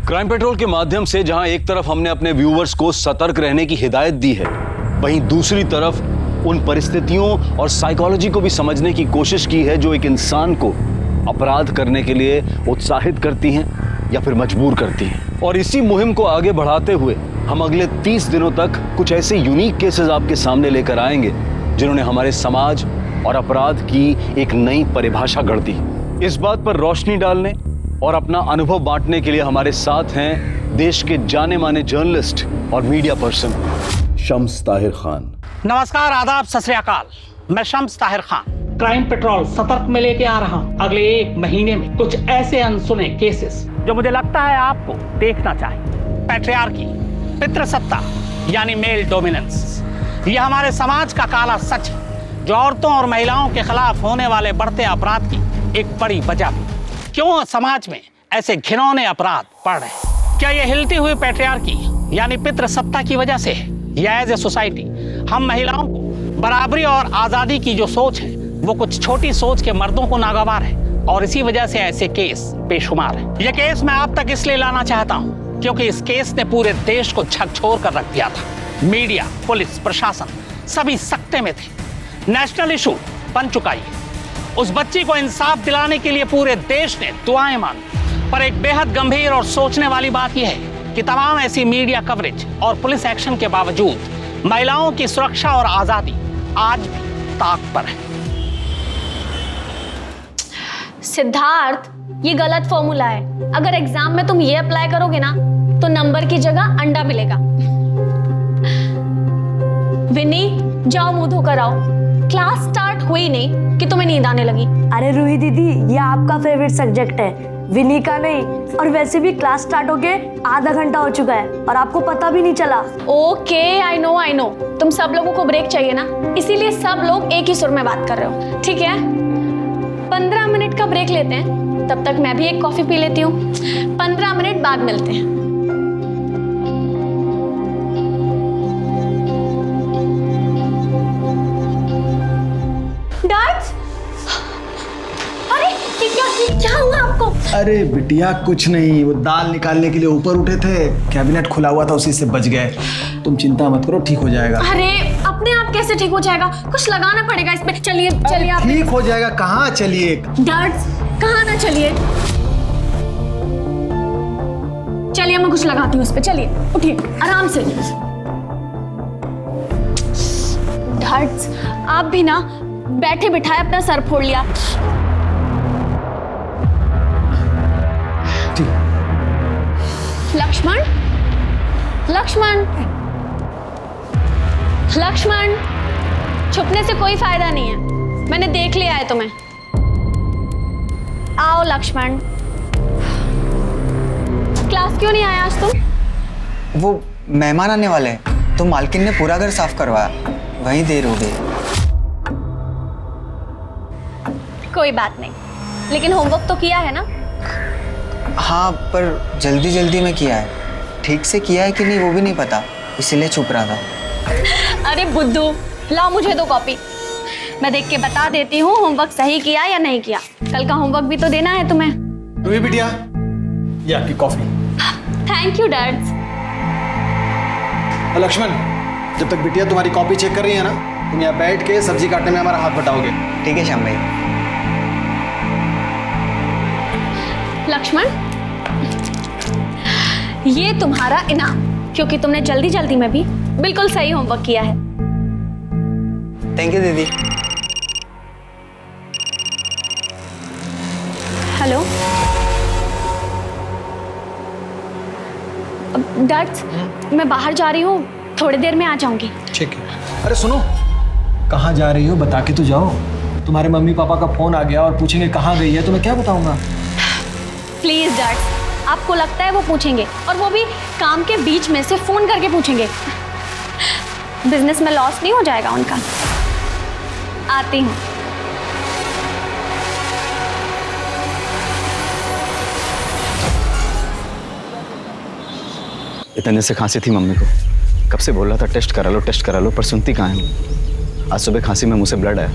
Crime petrol के माध्यम से जहां एक तरफ हमने अपने व्यूअर्स को सतर्क रहने की हिदायत दी है, वहीं दूसरी तरफ उन परिस्थितियों और साइकोलॉजी को भी समझने की कोशिश की है जो एक इंसान को अपराध करने के लिए उत्साहित करती हैं या फिर मजबूर करती हैं। और इसी मुहिम को आगे बढ़ाते हुए हम अगले 30 दिनों तक कुछ ऐसे यूनिक केसेस आपके सामने लेकर आएंगे जिन्होंने हमारे समाज और अपराध की एक नई परिभाषा गढ़ दी। इस बात पर रोशनी डालने और अपना अनुभव बांटने के लिए हमारे साथ हैं देश के जाने माने जर्नलिस्ट और मीडिया पर्सन शम्स ताहिर खान। नमस्कार, आदाब, सत श्री अकाल। मैं शम्स ताहिर खान क्राइम पेट्रोल सतर्क में लेके आ रहा हूँ अगले 1 महीने में कुछ ऐसे अनसुने केसेस जो मुझे लगता है आपको देखना चाहिए। पैट्रियार्की, पितृसत्ता यानी मेल डोमिनेंस, यह हमारे समाज का काला सच है जो औरतों और महिलाओं के खिलाफ होने वाले बढ़ते अपराध की एक बड़ी वजह है। क्यों समाज में ऐसे घिनौने अपराध बढ़ रहे हैं? क्या ये हिलती हुई पैट्रियार्की यानी पितृसत्ता की वजह से है, या एज ए सोसाइटी हम महिलाओं को बराबरी और आजादी की जो सोच है वो कुछ छोटी सोच के मर्दों को नागवार है और इसी वजह से ऐसे केस बेशुमार है। ये केस मैं आप तक इसलिए लाना चाहता हूँ क्योंकि इस केस ने पूरे देश को झकझोर कर रख दिया था। मीडिया, पुलिस, प्रशासन सभी सकते में थे। नेशनल इशू बन चुका है। उस बच्ची को इंसाफ दिलाने के लिए पूरे देश ने दुआएं मांगी। पर एक बेहद गंभीर और सोचने वाली बात यह है कि तमाम ऐसी मीडिया कवरेज और पुलिस एक्शन के बावजूद महिलाओं की सुरक्षा और आजादी आज भी ताक पर है। सिद्धार्थ, ये गलत फॉर्मूला है। अगर एग्जाम में तुम ये अप्लाई करोगे ना तो नंबर की जगह अंडा मिलेगा। विनी, जाओ मुंह धोकर आओ। क्लास स्टार्ट हुई नहीं कि तुम्हें नींद आने लगी। अरे रूही दीदी, ये आपका फेवरेट सब्जेक्ट है, विनी का नहीं। और वैसे भी क्लास स्टार्ट होके आधा घंटा हो चुका है और आपको पता भी नहीं चला। Okay, I know. तुम सब लोगों को ब्रेक चाहिए ना, इसीलिए सब लोग एक ही सुर में बात कर रहे हो। ठीक है, 15 मिनट का ब्रेक लेते हैं, तब तक मैं भी एक कॉफी पी लेती हूँ। 15 मिनट बाद मिलते हैं। क्या हुआ आपको? अरे बिटिया कुछ नहीं, वो दाल निकालने के लिए ऊपर उठे थे, कैबिनेट खुला हुआ था, उसी से बच गए। तुम चिंता मत करो, ठीक हो जाएगा। अरे अपने आप कैसे ठीक हो जाएगा? कुछ लगाना पड़ेगा इस पे। चलिए आप। ठीक हो जाएगा। कहाँ चलिए? डर्ट्स, कहाँ ना चलिए। चलिए मैं कुछ लगाती हूँ इस पे। चलिए उठिए आराम से। डर्ट्स, आप भी ना बैठे बिठाए अपना सर फोड़ लिया। लक्ष्मण, छुपने से कोई फायदा नहीं है। मैंने देख लिया है तुम्हें। आओ लक्ष्मण। क्लास क्यों नहीं आया आज तुम? वो मेहमान आने वाले हैं तो मालकिन ने पूरा घर साफ करवाया, वहीं देर हो गई। कोई बात नहीं, लेकिन होमवर्क तो किया है ना? हाँ, पर जल्दी जल्दी में किया है। ठीक से किया है कि नहीं वो भी नहीं पता, इसीलिए छुप रहा था। अरे बुद्धू, लाओ मुझे 2 कॉपी, मैं देख के बता देती हूँ होमवर्क सही किया या नहीं किया। कल का होमवर्क भी तो देना है तुम्हें। रूही बिटिया, ये आपकी coffee. Thank you dad. Lakshman, जब तक बिटिया तुम्हारी कॉपी चेक कर रही है ना, तुम यहाँ बैठ के सब्जी काटने में हमारा हाथ बटाओगे। ठीक है श्याम भाई। लक्ष्मण, ये तुम्हारा इनाम, क्योंकि तुमने जल्दी जल्दी में भी बिल्कुल सही होमवर्क किया है। थैंक यू दीदी। हेलो डैड, मैं बाहर जा रही हूँ, थोड़ी देर में आ जाऊंगी। ठीक है। अरे सुनो, कहाँ जा रही हो बता के तो जाओ। तुम्हारे मम्मी पापा का फोन आ गया और पूछेंगे कहाँ गई है, तो मैं क्या बताऊंगा? प्लीज डैड, आपको लगता है वो पूछेंगे, और वो भी काम के बीच में से फोन करके पूछेंगे? बिजनेस में लॉस नहीं हो जाएगा उनका। आती हूँ। इतने से खांसी थी मम्मी को, कब से बोल रहा था टेस्ट करा लो, पर सुनती कहाँ है। आज सुबह खांसी में मुंह से ब्लड आया,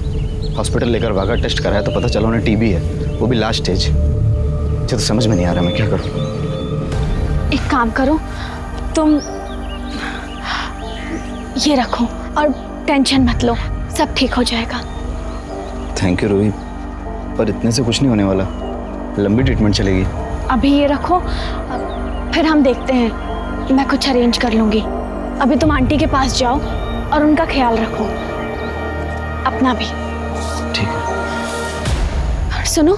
हॉस्पिटल लेकर भागा, टेस्ट कराया तो पता चला उन्हें टीबी है, वो भी लास्ट स्टेज। मुझे तो समझ में नहीं आ रहा मैं क्या करूं। एक काम करो, तुम ये रखो और टेंशन मत लो, सब ठीक हो जाएगा। थैंक यू रूही, पर इतने से कुछ नहीं होने वाला, लंबी ट्रीटमेंट चलेगी। अभी ये रखो, फिर हम देखते हैं, मैं कुछ अरेंज कर लूँगी। अभी तुम आंटी के पास जाओ और उनका ख्याल रखो, अपना भी। ठीक है। और सुनो,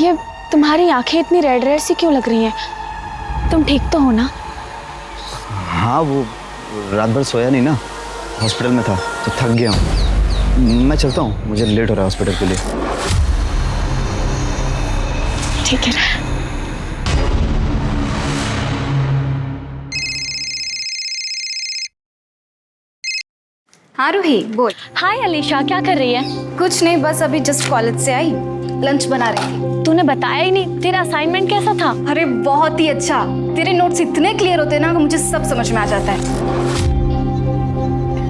ये तुम्हारी आंखें इतनी रेड रेड सी क्यों लग रही हैं? तुम ठीक तो हो ना? हाँ, वो रात भर सोया नहीं ना, हॉस्पिटल में था तो थक गया हूँ। मैं चलता हूँ, मुझे लेट हो रहा है हॉस्पिटल के लिए। ठीक है। हाँ रूही बोल। हाय अलीशा, क्या कर रही है? कुछ नहीं, बस अभी जस्ट कॉलेज से आई, लंच बना रही थी। तूने बताया ही नहीं, तेरा असाइनमेंट कैसा था? अरे बहुत ही अच्छा, तेरे नोट्स इतने क्लियर होते हैं ना कि मुझे सब समझ में आ जाता है।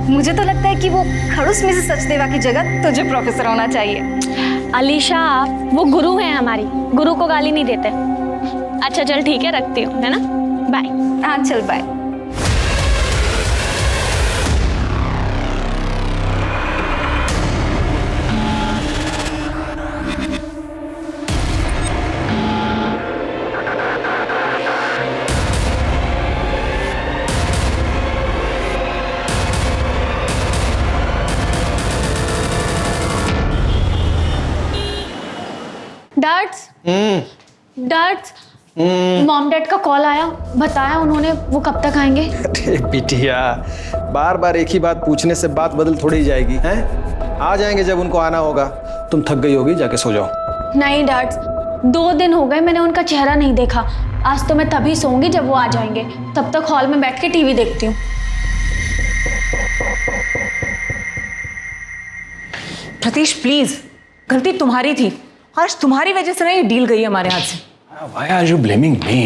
मुझे तो लगता है कि वो खड़ूस में से सचदेवा की जगह तुझे प्रोफेसर होना चाहिए। अलीशा, वो गुरु हैं हमारी, गुरु को गाली नहीं देते। अच्छा चल ठीक है, रखती हूँ, है ना? बाय। हाँ चल बाय। डैड्स, मॉम डैड का कॉल आया, बताया उन्होंने वो कब तक आएंगे। अरे बिटिया, बार बार एक ही बात पूछने से बात बदल थोड़ी ही जाएगी हैं? आ जाएंगे जब उनको आना होगा। तुम थक गई होगी, जाके सो जाओ। नहीं डैड्स, 2 दिन हो गए मैंने उनका चेहरा नहीं देखा। आज तो मैं तभी सोऊंगी जब वो आ जाएंगे, तब तक हॉल में बैठ के टीवी देखती हूँ। प्रतीश प्लीज, गलती तुम्हारी थी, आज तुम्हारी वजह से ना ये डील गई हमारे हाथ से। Why are you blaming me?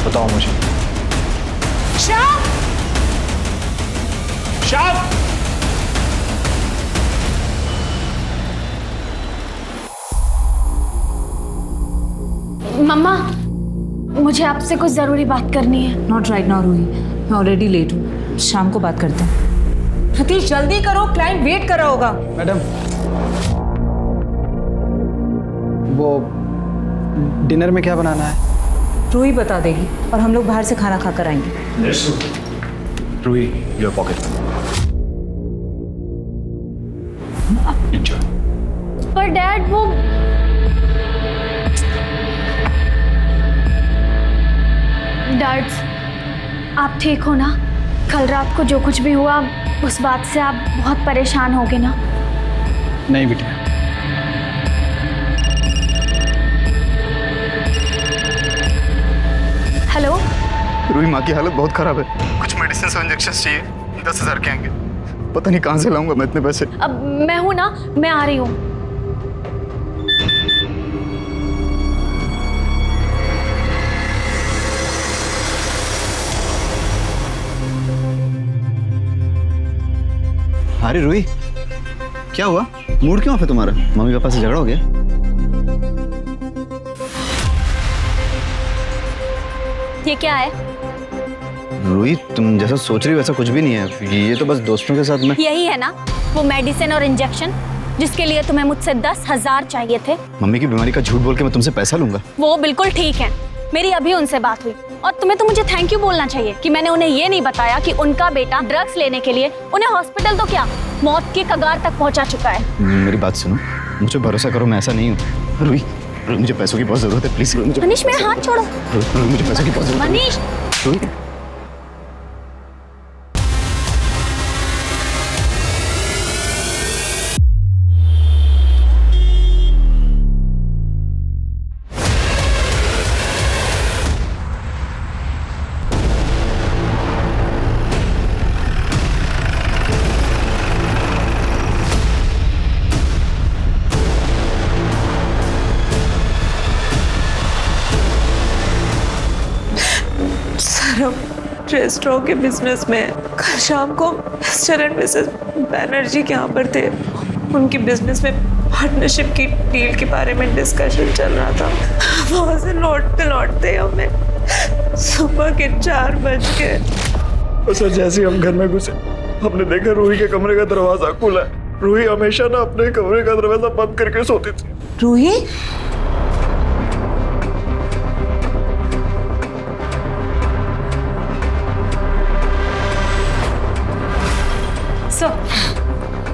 बताओ मुझे। श्याम! श्याम! मम्मा, मुझे आपसे कुछ जरूरी बात करनी है। नॉट राइट नाउ रूही, मैं ऑलरेडी लेट हूँ, शाम को बात करते हैं। प्रतीश जल्दी करो, क्लाइंट वेट कर रहा होगा। मैडम, वो डिनर में क्या बनाना है? रूही बता देगी और हम लोग बाहर से खाना खाकर आएंगे। Ruhi, your pocket. Enjoy. पर डैड वो डैड्स, आप ठीक हो ना? कल रात को जो कुछ भी हुआ उस बात से आप बहुत परेशान होगे ना? नहीं बिटिया, हेलो रूही, माँ की हालत बहुत खराब है, कुछ मेडिसिन और इंजेक्शन चाहिए, 10,000 के आएंगे, पता नहीं कहाँ से लाऊंगा मैं इतने पैसे। अब मैं हूं ना, मैं आ रही हूँ। अरे रूही, क्या हुआ? मूड क्यों ऑफ है तुम्हारा? मम्मी पापा से झगड़ा हो गया? ये क्या है? रूही, तुम जैसा सोच रही हो वैसा कुछ भी नहीं है, ये तो बस दोस्तों के साथ में। यही है ना वो मेडिसिन और इंजेक्शन जिसके लिए तुम्हें मुझसे 10,000 चाहिए थे? मम्मी की बीमारी का झूठ बोल के मैं तुमसे पैसा लूंगा? वो बिल्कुल ठीक है, मेरी अभी उनसे बात हुई। और तुम्हें तो मुझे थैंक यू बोलना चाहिए कि मैंने उन्हें ये नहीं बताया कि उनका बेटा ड्रग्स लेने के लिए उन्हें हॉस्पिटल तो क्या मौत की कगार तक पहुंचा चुका है। मेरी बात सुनो, मुझे भरोसा करो, मैं ऐसा नहीं हूँ। रूही, मुझे पैसों की बहुत जरूरत है, प्लीज मुझे। मनीष, मेरा हाथ छोड़ो। मुझे पैसों की बहुत जरूरत है। मनीष, रूही, रेस्टोरेंट के बिजनेस में कल शाम को मिस्टर एंड मिसेस बैनर्जी के यहाँ पर थे, उनकी बिजनेस में पार्टनरशिप की डील के बारे में डिस्कशन चल रहा था। वहाँ से लौटते लौटते हमें सुबह के 4 बज गए। सर जैसे ही हम घर में घुसे हमने देखा रूही के कमरे का दरवाजा खुला है। रूही हमेशा ना अपने कमरे का दरवाजा बंद करके सोती थी। रूही?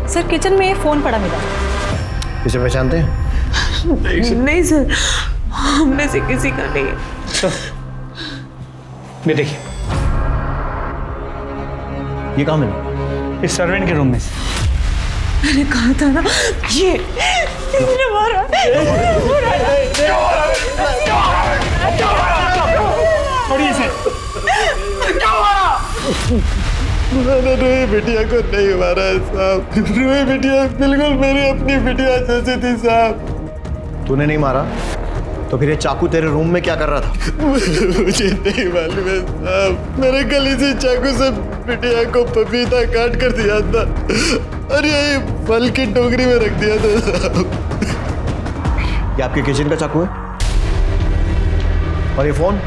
सर किचन में फोन पड़ा मिला। इसे पहचानते हैं? नहीं सर, हम में से किसी का नहीं है। ये देखिए, ये कहाँ मिला? इस सर्वेंट के रूम में से। मैंने कहा था ना, ये इसने मारा। छोड़िए इसे। मैंने रूही बिटिया को नहीं मारा है साहब। रूही बिटिया बिल्कुल मेरी अपनी बिटिया जैसी थी साहब। तूने नहीं मारा तो फिर ये चाकू तेरे रूम में क्या कर रहा था? मुझे नहीं मालूम है साहब। मेरे कल इसी चाकू से बिटिया को पपीता काट कर दिया था और यही फल की टोकरी में रख दिया था साहब। ये आपके किचन का चाकू है? और ये फोन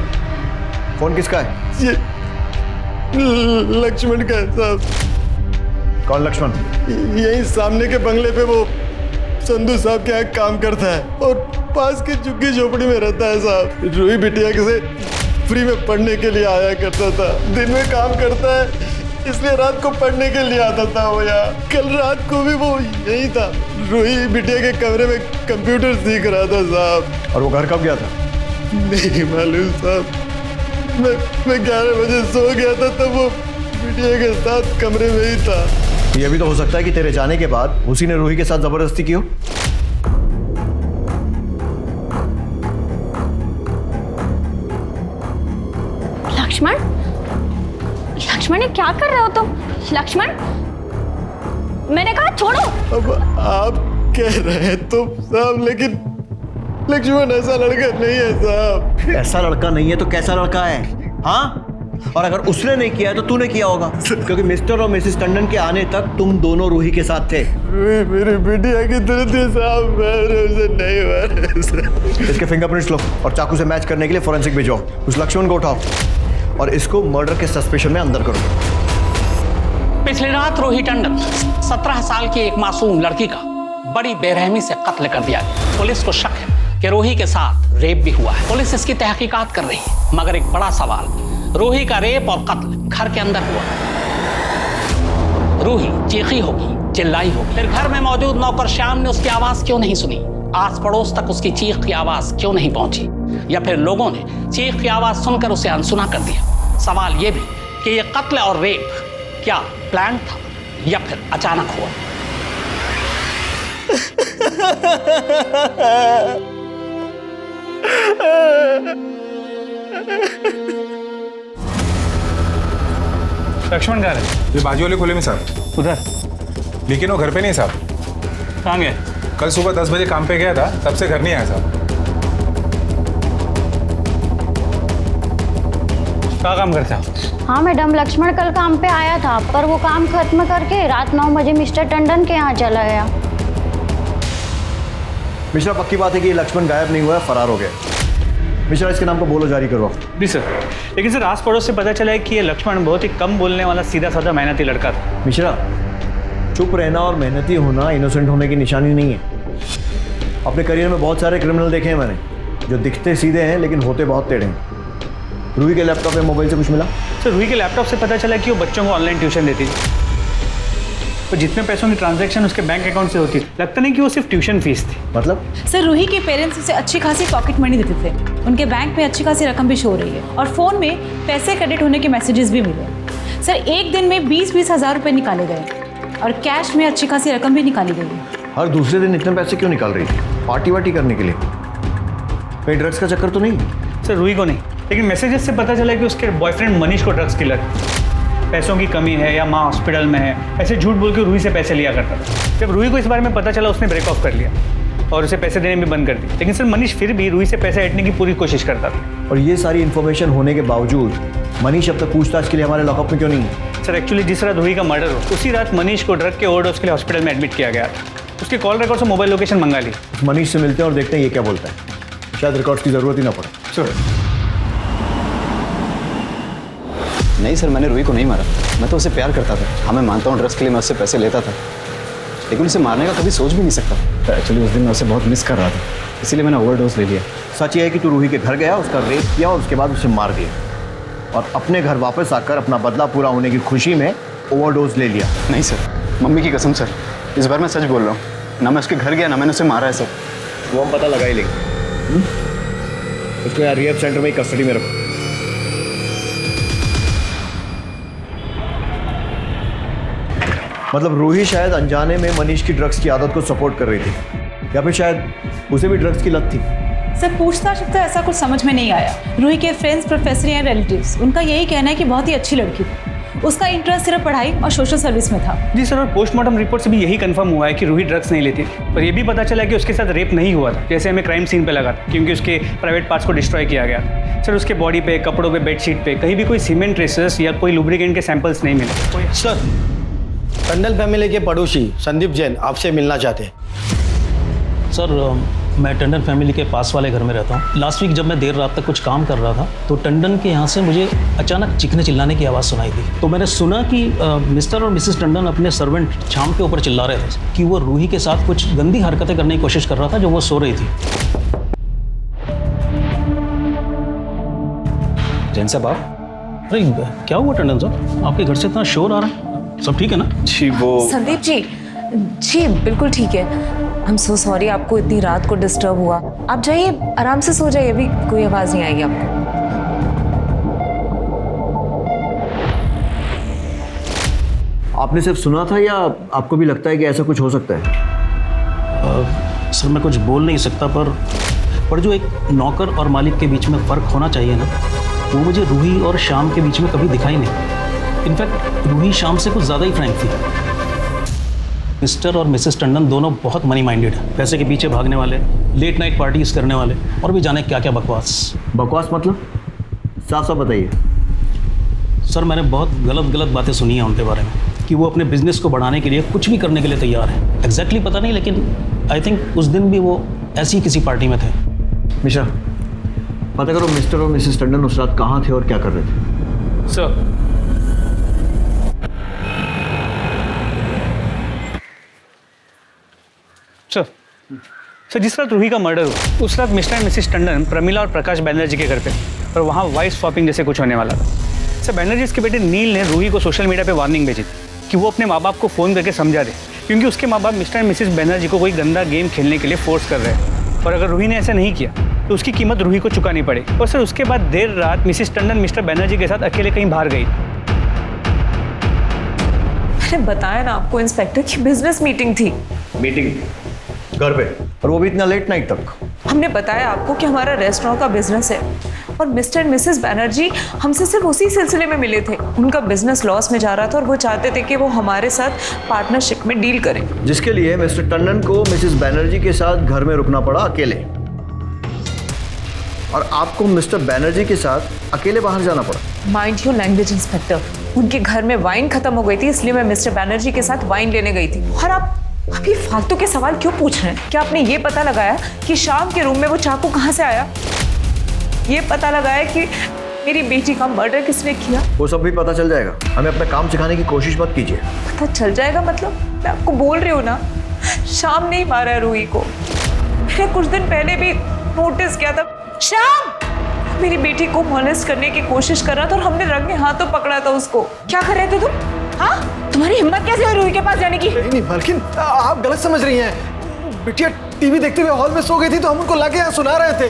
किसका है? ये लक्ष्मण का है साहब। कौन लक्ष्मण? यही सामने के बंगले पे वो संधू साहब के यहाँ काम करता है और पास की झुग्गी झोपड़ी में रहता है साहब। रूही बिटिया से फ्री में पढ़ने के लिए आया करता था। दिन में काम करता है इसलिए रात को पढ़ने के लिए आता था वो यहाँ। कल रात को भी वो यही था। रूही बिटिया के कमरे में कंप्यूटर सीख रहा था साहब। और वो घर कब गया था? नहीं मालूम साहब। मैं 11 बजे सो गया था तब वो बिटिया के साथ कमरे में ही था। ये भी तो हो सकता है कि तेरे जाने के बाद उसी ने रूही के साथ जबरदस्ती की हो। लक्ष्मण ये क्या कर रहे हो तुम? लक्ष्मण, मैंने कहा छोड़ो। अब आप कह रहे हैं तो साहब, लेकिन लक्ष्मण ऐसा लड़का नहीं है साहब। ऐसा लड़का नहीं है तो कैसा लड़का है? हाँ, और अगर उसने नहीं किया है तो तूने किया होगा, क्योंकि मिस्टर और मिसेस टंडन के आने तक तुम दोनों रूही के साथ थे। मेरी बिटिया की तरह थी साहब, मैंने उसे नहीं मारा। इसके फिंगरप्रिंट्स लो और चाकू से मैच करने के लिए फोरेंसिक भेजो। उस लक्ष्मण को उठाओ और इसको मर्डर के सस्पेशन में अंदर करो। पिछली रात रूही टंडन 17 साल की एक मासूम लड़की का बड़ी बेरहमी से कत्ल कर दिया गया। पुलिस को शक है कि रूही के साथ रेप भी हुआ है। पुलिस इसकी तहकीकात कर रही है, मगर एक बड़ा सवाल, रूही का रेप और कत्ल घर के अंदर हुआ। रूही चीखी होगी, चिल्लाई होगी, फिर घर में मौजूद नौकर श्याम ने उसकी आवाज क्यों नहीं सुनी? आस पड़ोस तक उसकी चीख की आवाज क्यों नहीं पहुंची? या फिर लोगों ने चीख की आवाज सुनकर उसे अनसुना कर दिया? सवाल यह भी कि यह कत्ल और रेप क्या प्लान था या फिर अचानक हुआ? लक्ष्मण कहाँ है? ये बाजू वाले खुले में साहब। उधर? लेकिन वो घर पे नहीं साहब। कहाँ गए? कल सुबह 10 बजे काम पे गया था, तब से घर नहीं आया साहब। क्या काम करते हो? हाँ मैडम, लक्ष्मण कल काम पे आया था, पर वो काम खत्म करके रात 9 बजे मिस्टर टंडन के यहाँ चला गया। मिश्रा, पक्की बात है कि ये लक्ष्मण गायब नहीं हुआ है, फरार हो गया। मिश्रा, इसके नाम का बोलो जारी करो। जी सर। लेकिन सर, आस पड़ोस से पता चला है कि ये लक्ष्मण बहुत ही कम बोलने वाला, सीधा साधा मेहनती लड़का था। मिश्रा, चुप रहना और मेहनती होना इनोसेंट होने की निशानी नहीं है। अपने करियर में बहुत सारे क्रिमिनल देखे हैं मैंने, जो दिखते सीधे हैं लेकिन होते बहुत टेढ़े हैं। रूही के लैपटॉप या मोबाइल से कुछ मिला? सर, रूही के लैपटॉप से पता चला कि वो बच्चों को ऑनलाइन ट्यूशन देती थी। तो जितने पैसों की ट्रांजैक्शन उसके बैंक अकाउंट से होती, लगता नहीं कि वो सिर्फ ट्यूशन फीस थी। मतलब? सर, रूही के पेरेंट्स उसे अच्छी खासी पॉकेट मनी देते थे। उनके बैंक में अच्छी खासी रकम भी शो हो रही है और फ़ोन में पैसे क्रेडिट होने के मैसेजेस भी मिले। सर, एक दिन में 20-20 हज़ार रुपये निकाले गए और कैश में अच्छी खासी रकम भी निकाली गई है। हर दूसरे दिन इतने पैसे क्यों निकाल रही थी? पार्टी वार्टी करने के लिए? कहीं ड्रग्स का चक्कर तो नहीं? सर, रूही को नहीं, लेकिन मैसेजेस से पता चला कि उसके बॉयफ्रेंड मनीष को ड्रग्स की लत, पैसों की कमी है या माँ हॉस्पिटल में है, ऐसे झूठ बोल के रूही से पैसे लिया करता था। जब रूही को इस बारे में पता चला, उसने ब्रेक ऑफ कर लिया और उसे पैसे देने भी बंद कर दिए। लेकिन सर, मनीष फिर भी रूही से पैसे हटने की पूरी कोशिश करता था। और ये सारी इन्फॉर्मेशन होने के बावजूद मनीष अब तक पूछताछ के लिए हमारे लॉकअप में क्यों नहीं है? सर, एक्चुअली जिस रात रूही का मर्डर हो, उसी रात मनीष को ड्रग के ओवरडोज के लिए हॉस्पिटल में एडमिट किया गया था। उस उसके कॉल रिकॉर्ड से मोबाइल लोकेशन मंगा ली। मनीष से मिलते हैं और देखते हैं ये क्या बोलता है, शायद रिकॉर्ड्स की जरूरत ही ना पड़े। सर नहीं सर, मैंने रूही को नहीं मारा। मैं तो उसे प्यार करता था। हाँ, मैं मानता हूँ ड्रग्स के लिए मैं उससे पैसे लेता था, लेकिन उसे मारने का कभी सोच भी नहीं सकता। एक्चुअली उस दिन मैं उसे बहुत मिस कर रहा था, इसीलिए मैंने ओवरडोज ले लिया। सच ये है कि तू रूही के घर गया, उसका रेप किया और उसके बाद उसे मार दिया, और अपने घर वापस आकर अपना बदला पूरा होने की खुशी में ओवरडोज ले लिया। नहीं सर, मम्मी की कसम सर, इस बार मैं सच बोल रहा हूँ। ना मैं उसके घर गया, ना मैंने उसे मारा है सर। वो हम पता लगा ही लेंगे। उसको यार रिहेब सेंटर में ही कस्टडी में रखो। मतलब रूही शायद अनजाने में मनीष की ड्रग्स की आदत को सपोर्ट कर रही थी, या फिर शायद उसे भी ड्रग्स की लत थी। सर पूछताछ तो ऐसा कुछ समझ में नहीं आया। रूही के फ्रेंड्स, प्रोफेसर या रिलेटिव्स, उनका यही कहना है कि बहुत ही अच्छी लड़की थी। उसका इंटरेस्ट सिर्फ पढ़ाई और सोशल सर्विस में था। जी सर, और पोस्टमार्टम रिपोर्ट से भी यही कंफर्म हुआ है कि रूही ड्रग्स नहीं लेती थी। पर यह भी पता चला कि उसके साथ रेप नहीं हुआ था, जैसे हमें क्राइम सीन पे लगा था, क्योंकि उसके प्राइवेट पार्ट्स को डिस्ट्रॉय किया गया। सर उसके बॉडी पे, कपड़ों पे, बेडशीट पे कहीं भी कोई सीमेंट ट्रेसेस या कोई लुब्रिकेंट के सैंपल्स नहीं मिले। सर, टंडन फैमिली के पड़ोसी संदीप जैन आपसे मिलना चाहते हैं। सर मैं टंडन फैमिली के पास वाले घर में रहता हूँ। लास्ट वीक जब मैं देर रात तक कुछ काम कर रहा था तो टंडन के यहाँ से मुझे अचानक चीखने चिल्लाने की आवाज़ सुनाई दी। तो मैंने सुना कि मिस्टर और मिसेस टंडन अपने सर्वेंट शाम के ऊपर चिल्ला रहे थे कि वो रूही के साथ कुछ गंदी हरकतें करने की कोशिश कर रहा था जो वो सो रही थी। जैन साहब आप? अरे क्या हुआ टंडन साहब, आपके घर से इतना शोर आ रहा है? सब ठीक है ना? जी वो संदीप जी बिल्कुल ठीक है। आई एम सो सॉरी आपको इतनी रात को डिस्टर्ब हुआ। आप जाइए, आराम से सो जाइए, अभी कोई आवाज़ नहीं आएगी आपको। आपने सिर्फ सुना था या आपको भी लगता है कि ऐसा कुछ हो सकता है? सर मैं कुछ बोल नहीं सकता, पर जो एक नौकर और मालिक के बीच में फ़र्क होना चाहिए ना, वो मुझे रूही और शाम के बीच में कभी दिखाई नहीं। इनफैक्ट रूही शाम से कुछ ज़्यादा ही फ्रैंक थी। मिस्टर और मिसेस टंडन दोनों बहुत मनी माइंडेड हैं, पैसे के पीछे भागने वाले, लेट नाइट पार्टीज करने वाले, और भी जाने क्या क्या बकवास। बकवास मतलब साफ साफ बताइए। सर मैंने बहुत गलत बातें सुनी हैं उनके बारे में कि वो अपने बिजनेस को बढ़ाने के लिए कुछ भी करने के लिए तैयार है। एग्जैक्टली पता नहीं, लेकिन आई थिंक उस दिन भी वो ऐसी किसी पार्टी में थे। मिश्रा, पता करो मिस्टर और मिसेस टंडन उस रात कहाँ थे और क्या कर रहे थे। सर सर जिस रात रूही का मर्डर हुआ उस रात mister and Mrs Tandon Pramila और प्रकाश बैनर्जी के घर पे, और वहाँ वाइस स्वैपिंग जैसे कुछ होने वाला था। सर बैनर्जी के बेटे नील ने रूही को सोशल मीडिया पे वार्निंग भेजी थी कि वो अपने माँ बाप को फ़ोन करके समझा दे, क्योंकि उसके माँ बाप मिस्टर एंड मिसेस बैनर्जी को कोई गंदा गेम खेलने के लिए फोर्स कर रहे हैं, और अगर रूही ने ऐसा नहीं किया तो उसकी कीमत रूही को चुकानी पड़ेगी। और सर उसके बाद देर रात मिसेस टंडन मिस्टर बैनर्जी के साथ अकेले कहीं बाहर गई। मैंने बताया ना आपको इंस्पेक्टर की बिजनेस मीटिंग थी। मीटिंग घर पे, और वो भी इतना लेट नाइट तक। हमने बताया आपको कि हमारा रेस्टोरेंट का बिजनेस है, और मिस्टर एंड मिसेस बैनर्जी हमसे सिर्फ उसी सिलसिले में मिले थे। उनका बिजनेस लॉस में जा रहा था और वो चाहते थे कि वो हमारे साथ पार्टनरशिप में डील करें, जिसके लिए मिस्टर टंडन को मिसेस बैनर्जी के साथ घर में रुकना पड़ा अकेले, और आपको मिस्टर बैनर्जी के साथ अकेले बाहर जाना पड़ा। Mind your language inspector. उनके घर में वाइन खत्म हो गई थी, इसलिए मैं मिस्टर बैनर्जी के साथ वाइन लेने गई थी। और आप ये फालतू के सवाल क्यों पूछ रहे हैं? क्या आपने ये पता लगाया कि शाम के रूम में वो चाकू कहाँ से आया? ये पता लगाया कि मेरी बेटी का मर्डर किसने किया? वो सब भी पता चल जाएगा। हमें अपना काम सिखाने की कोशिश मत कीजिए। पता चल जाएगा मतलब? मैं आपको बोल रही हूँ ना, शाम नहीं मारा है रूही को। मैंने कुछ दिन पहले भी नोटिस किया था। शाम मेरी बेटी को मॉलेस्ट करने की कोशिश कर रहा था और हमने रंगे हाथों पकड़ा था उसको। क्या कर रहे थे तुम? हाँ, तुम्हारी हिम्मत कैसे हुई रूही के पास जाने की? नहीं मालकिन, आप गलत समझ रही हैं। बिटिया टीवी देखते हुए हॉल में सो गई थी तो हम उनको लाके यहाँ सुना रहे थे।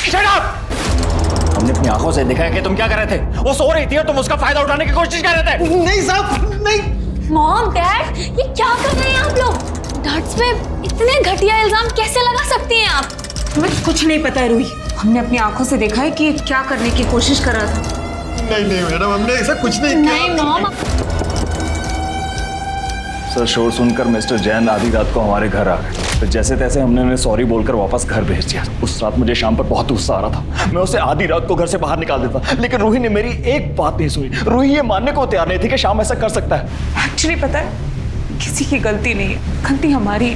Shut up! हमने अपनी आंखों से देखा है कि तुम क्या कर रहे थे। वो सो रही थी और तुम उसका फायदा उठाने की कोशिश कर रहे थे। नहीं साहब, नहीं। मॉम, डैड, ये क्या कर रहे हैं आप लोग? डैड्स पे इतने घटिया इल्जाम कैसे लगा सकती हैं आप? हमें कुछ नहीं पता है रूही। हमने अपनी आंखों से देखा है कि क्या करने की कोशिश कर रहा था। नहीं मैडम, हमने ऐसा कुछ नहीं किया। नहीं मॉम। सर शोर सुनकर मिस्टर जैन आधी रात को हमारे घर आ गए, फिर जैसे तैसे हमने उन्हें सॉरी बोलकर वापस घर भेज दिया। उस रात मुझे शाम पर बहुत गुस्सा आ रहा था। मैं उसे आधी रात को घर से बाहर निकाल देता, लेकिन रूही ने मेरी एक बात नहीं सुनी। रूही ये मानने को तैयार नहीं थी कि शाम ऐसा कर सकता है। एक्चुअली पता है, किसी की गलती नहीं है, गलती हमारी।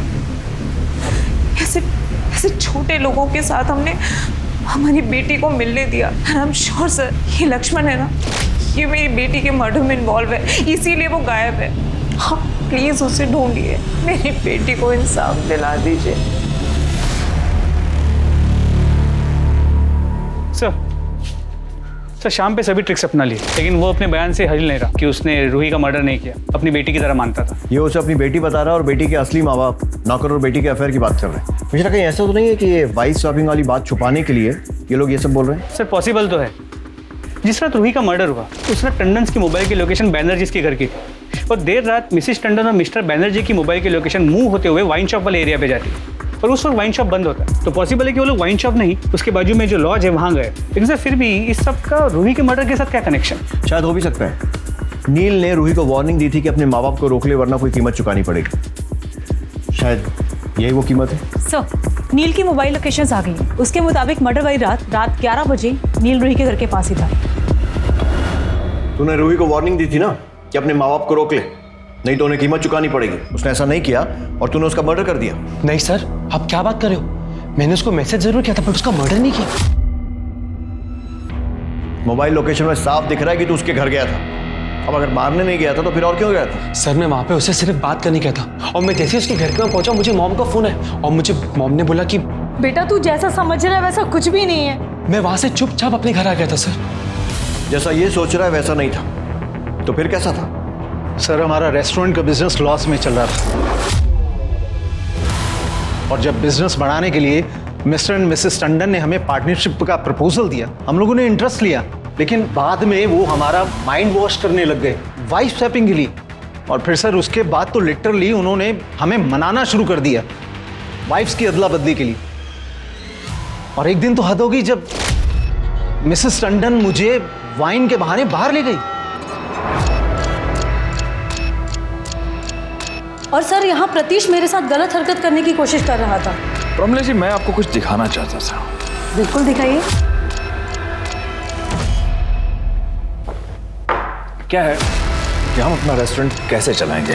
ऐसे छोटे लोगों के साथ हमने हमारी बेटी को मिलने दिया। आई एम श्योर सर, ये लक्ष्मण है ना, ये मेरी बेटी के मर्डर में इन्वॉल्व है, इसीलिए वो गायब है। हाँ प्लीज उसे ढूंढिए, मेरी बेटी को इंसाफ दिला दीजिए। सर शाम पे सभी ट्रिक्स अपना लिए, लेकिन वो अपने बयान से हिल नहीं रहा कि उसने रूही का मर्डर नहीं किया, अपनी बेटी की तरह मानता था। ये उसे अपनी बेटी बता रहा है और बेटी के असली माँ बाप नौकर और बेटी के अफेयर की बात कर रहे हैं। मुझे कहीं ऐसा तो नहीं है कि ये वाइफ स्वैपिंग वाली बात छुपाने के लिए ये लोग ये सब बोल रहे हैं? सर पॉसिबल तो है। जिस रात रूही का मर्डर हुआ उस रात टंडन की मोबाइल की लोकेशन बैनर्जी के घर की थी, और देर रात मिसिस टंडन और मिस्टर बैनर्जी की मोबाइल की लोकेशन मूव होते हुए वाइन शॉप वाले एरिया पे जाती है, और उस वक्त वाइन शॉप बंद होता है। तो पॉसिबल है कि वो लोग वाइन शॉप नहीं, उसके बाजू में जो लॉज है वहाँ गए। लेकिन सर फिर भी इस सब का रूही के मर्डर के साथ क्या कनेक्शन? शायद हो भी सकता है नील ने रूही को वार्निंग दी थी कि अपने माँ बाप को रोक ले वरना कोई कीमत चुकानी पड़ेगी। शायद यही वो कीमत है। सर नील की मोबाइल लोकेशंस आ गई हैं। उसके मुताबिक मर्डर वाली रात 11 बजे नील रूही के घर के पास ही था। तूने रूही को वार्निंग दी थी ना कि अपने माँ बाप को रोक ले, नहीं तो उन्हें कीमत चुकानी पड़ेगी। उसने ऐसा नहीं किया और तूने उसका मर्डर कर दिया। नहीं सर, आप क्या बात कर रहे हो? मैंने उसको मैसेज जरूर किया था पर उसका मर्डर नहीं किया। मोबाइल लोकेशन में साफ दिख रहा है कि तू उसके घर गया था। अब अगर मारने नहीं गया था तो फिर और क्यों गया था? सर मैं वहां पे उससे सिर्फ बात करने गया था, और मैं जैसे उसके घर पे पहुंचा मुझे मॉम का फोन है और मुझे मॉम ने बोला कि बेटा तू जैसा समझ रहा है वैसा कुछ भी नहीं है। मैं वहां से चुपचाप अपने घर आ गया था सर। जैसा ये सोच रहा है वैसा नहीं था, तो फिर कैसा था? सर हमारा रेस्टोरेंट का बिजनेस लॉस में चल रहा था, और जब बिजनेस बढ़ाने के लिए मिस्टर एंड मिसेस टंडन ने हमें पार्टनरशिप का प्रपोजल दिया, हम लोगों ने इंटरेस्ट लिया, लेकिन बाद में वो हमारा माइंड वॉश करने लग गए वाइफ स्वैपिंग के लिए। और फिर सर उसके बाद तो लिटरली उन्होंने हमें मनाना शुरू कर दिया वाइफ्स की अदला बदली के लिए। और एक दिन तो हद होगी जब मिसेस टंडन मुझे वाइन के बहाने बाहर ले गई। और सर यहाँ प्रतीश मेरे साथ गलत हरकत करने की कोशिश कर रहा था। प्रमला जी मैं आपको कुछ दिखाना चाहता था। बिल्कुल दिखाइए। क्या है कि हम अपना रेस्टोरेंट कैसे चलाएंगे।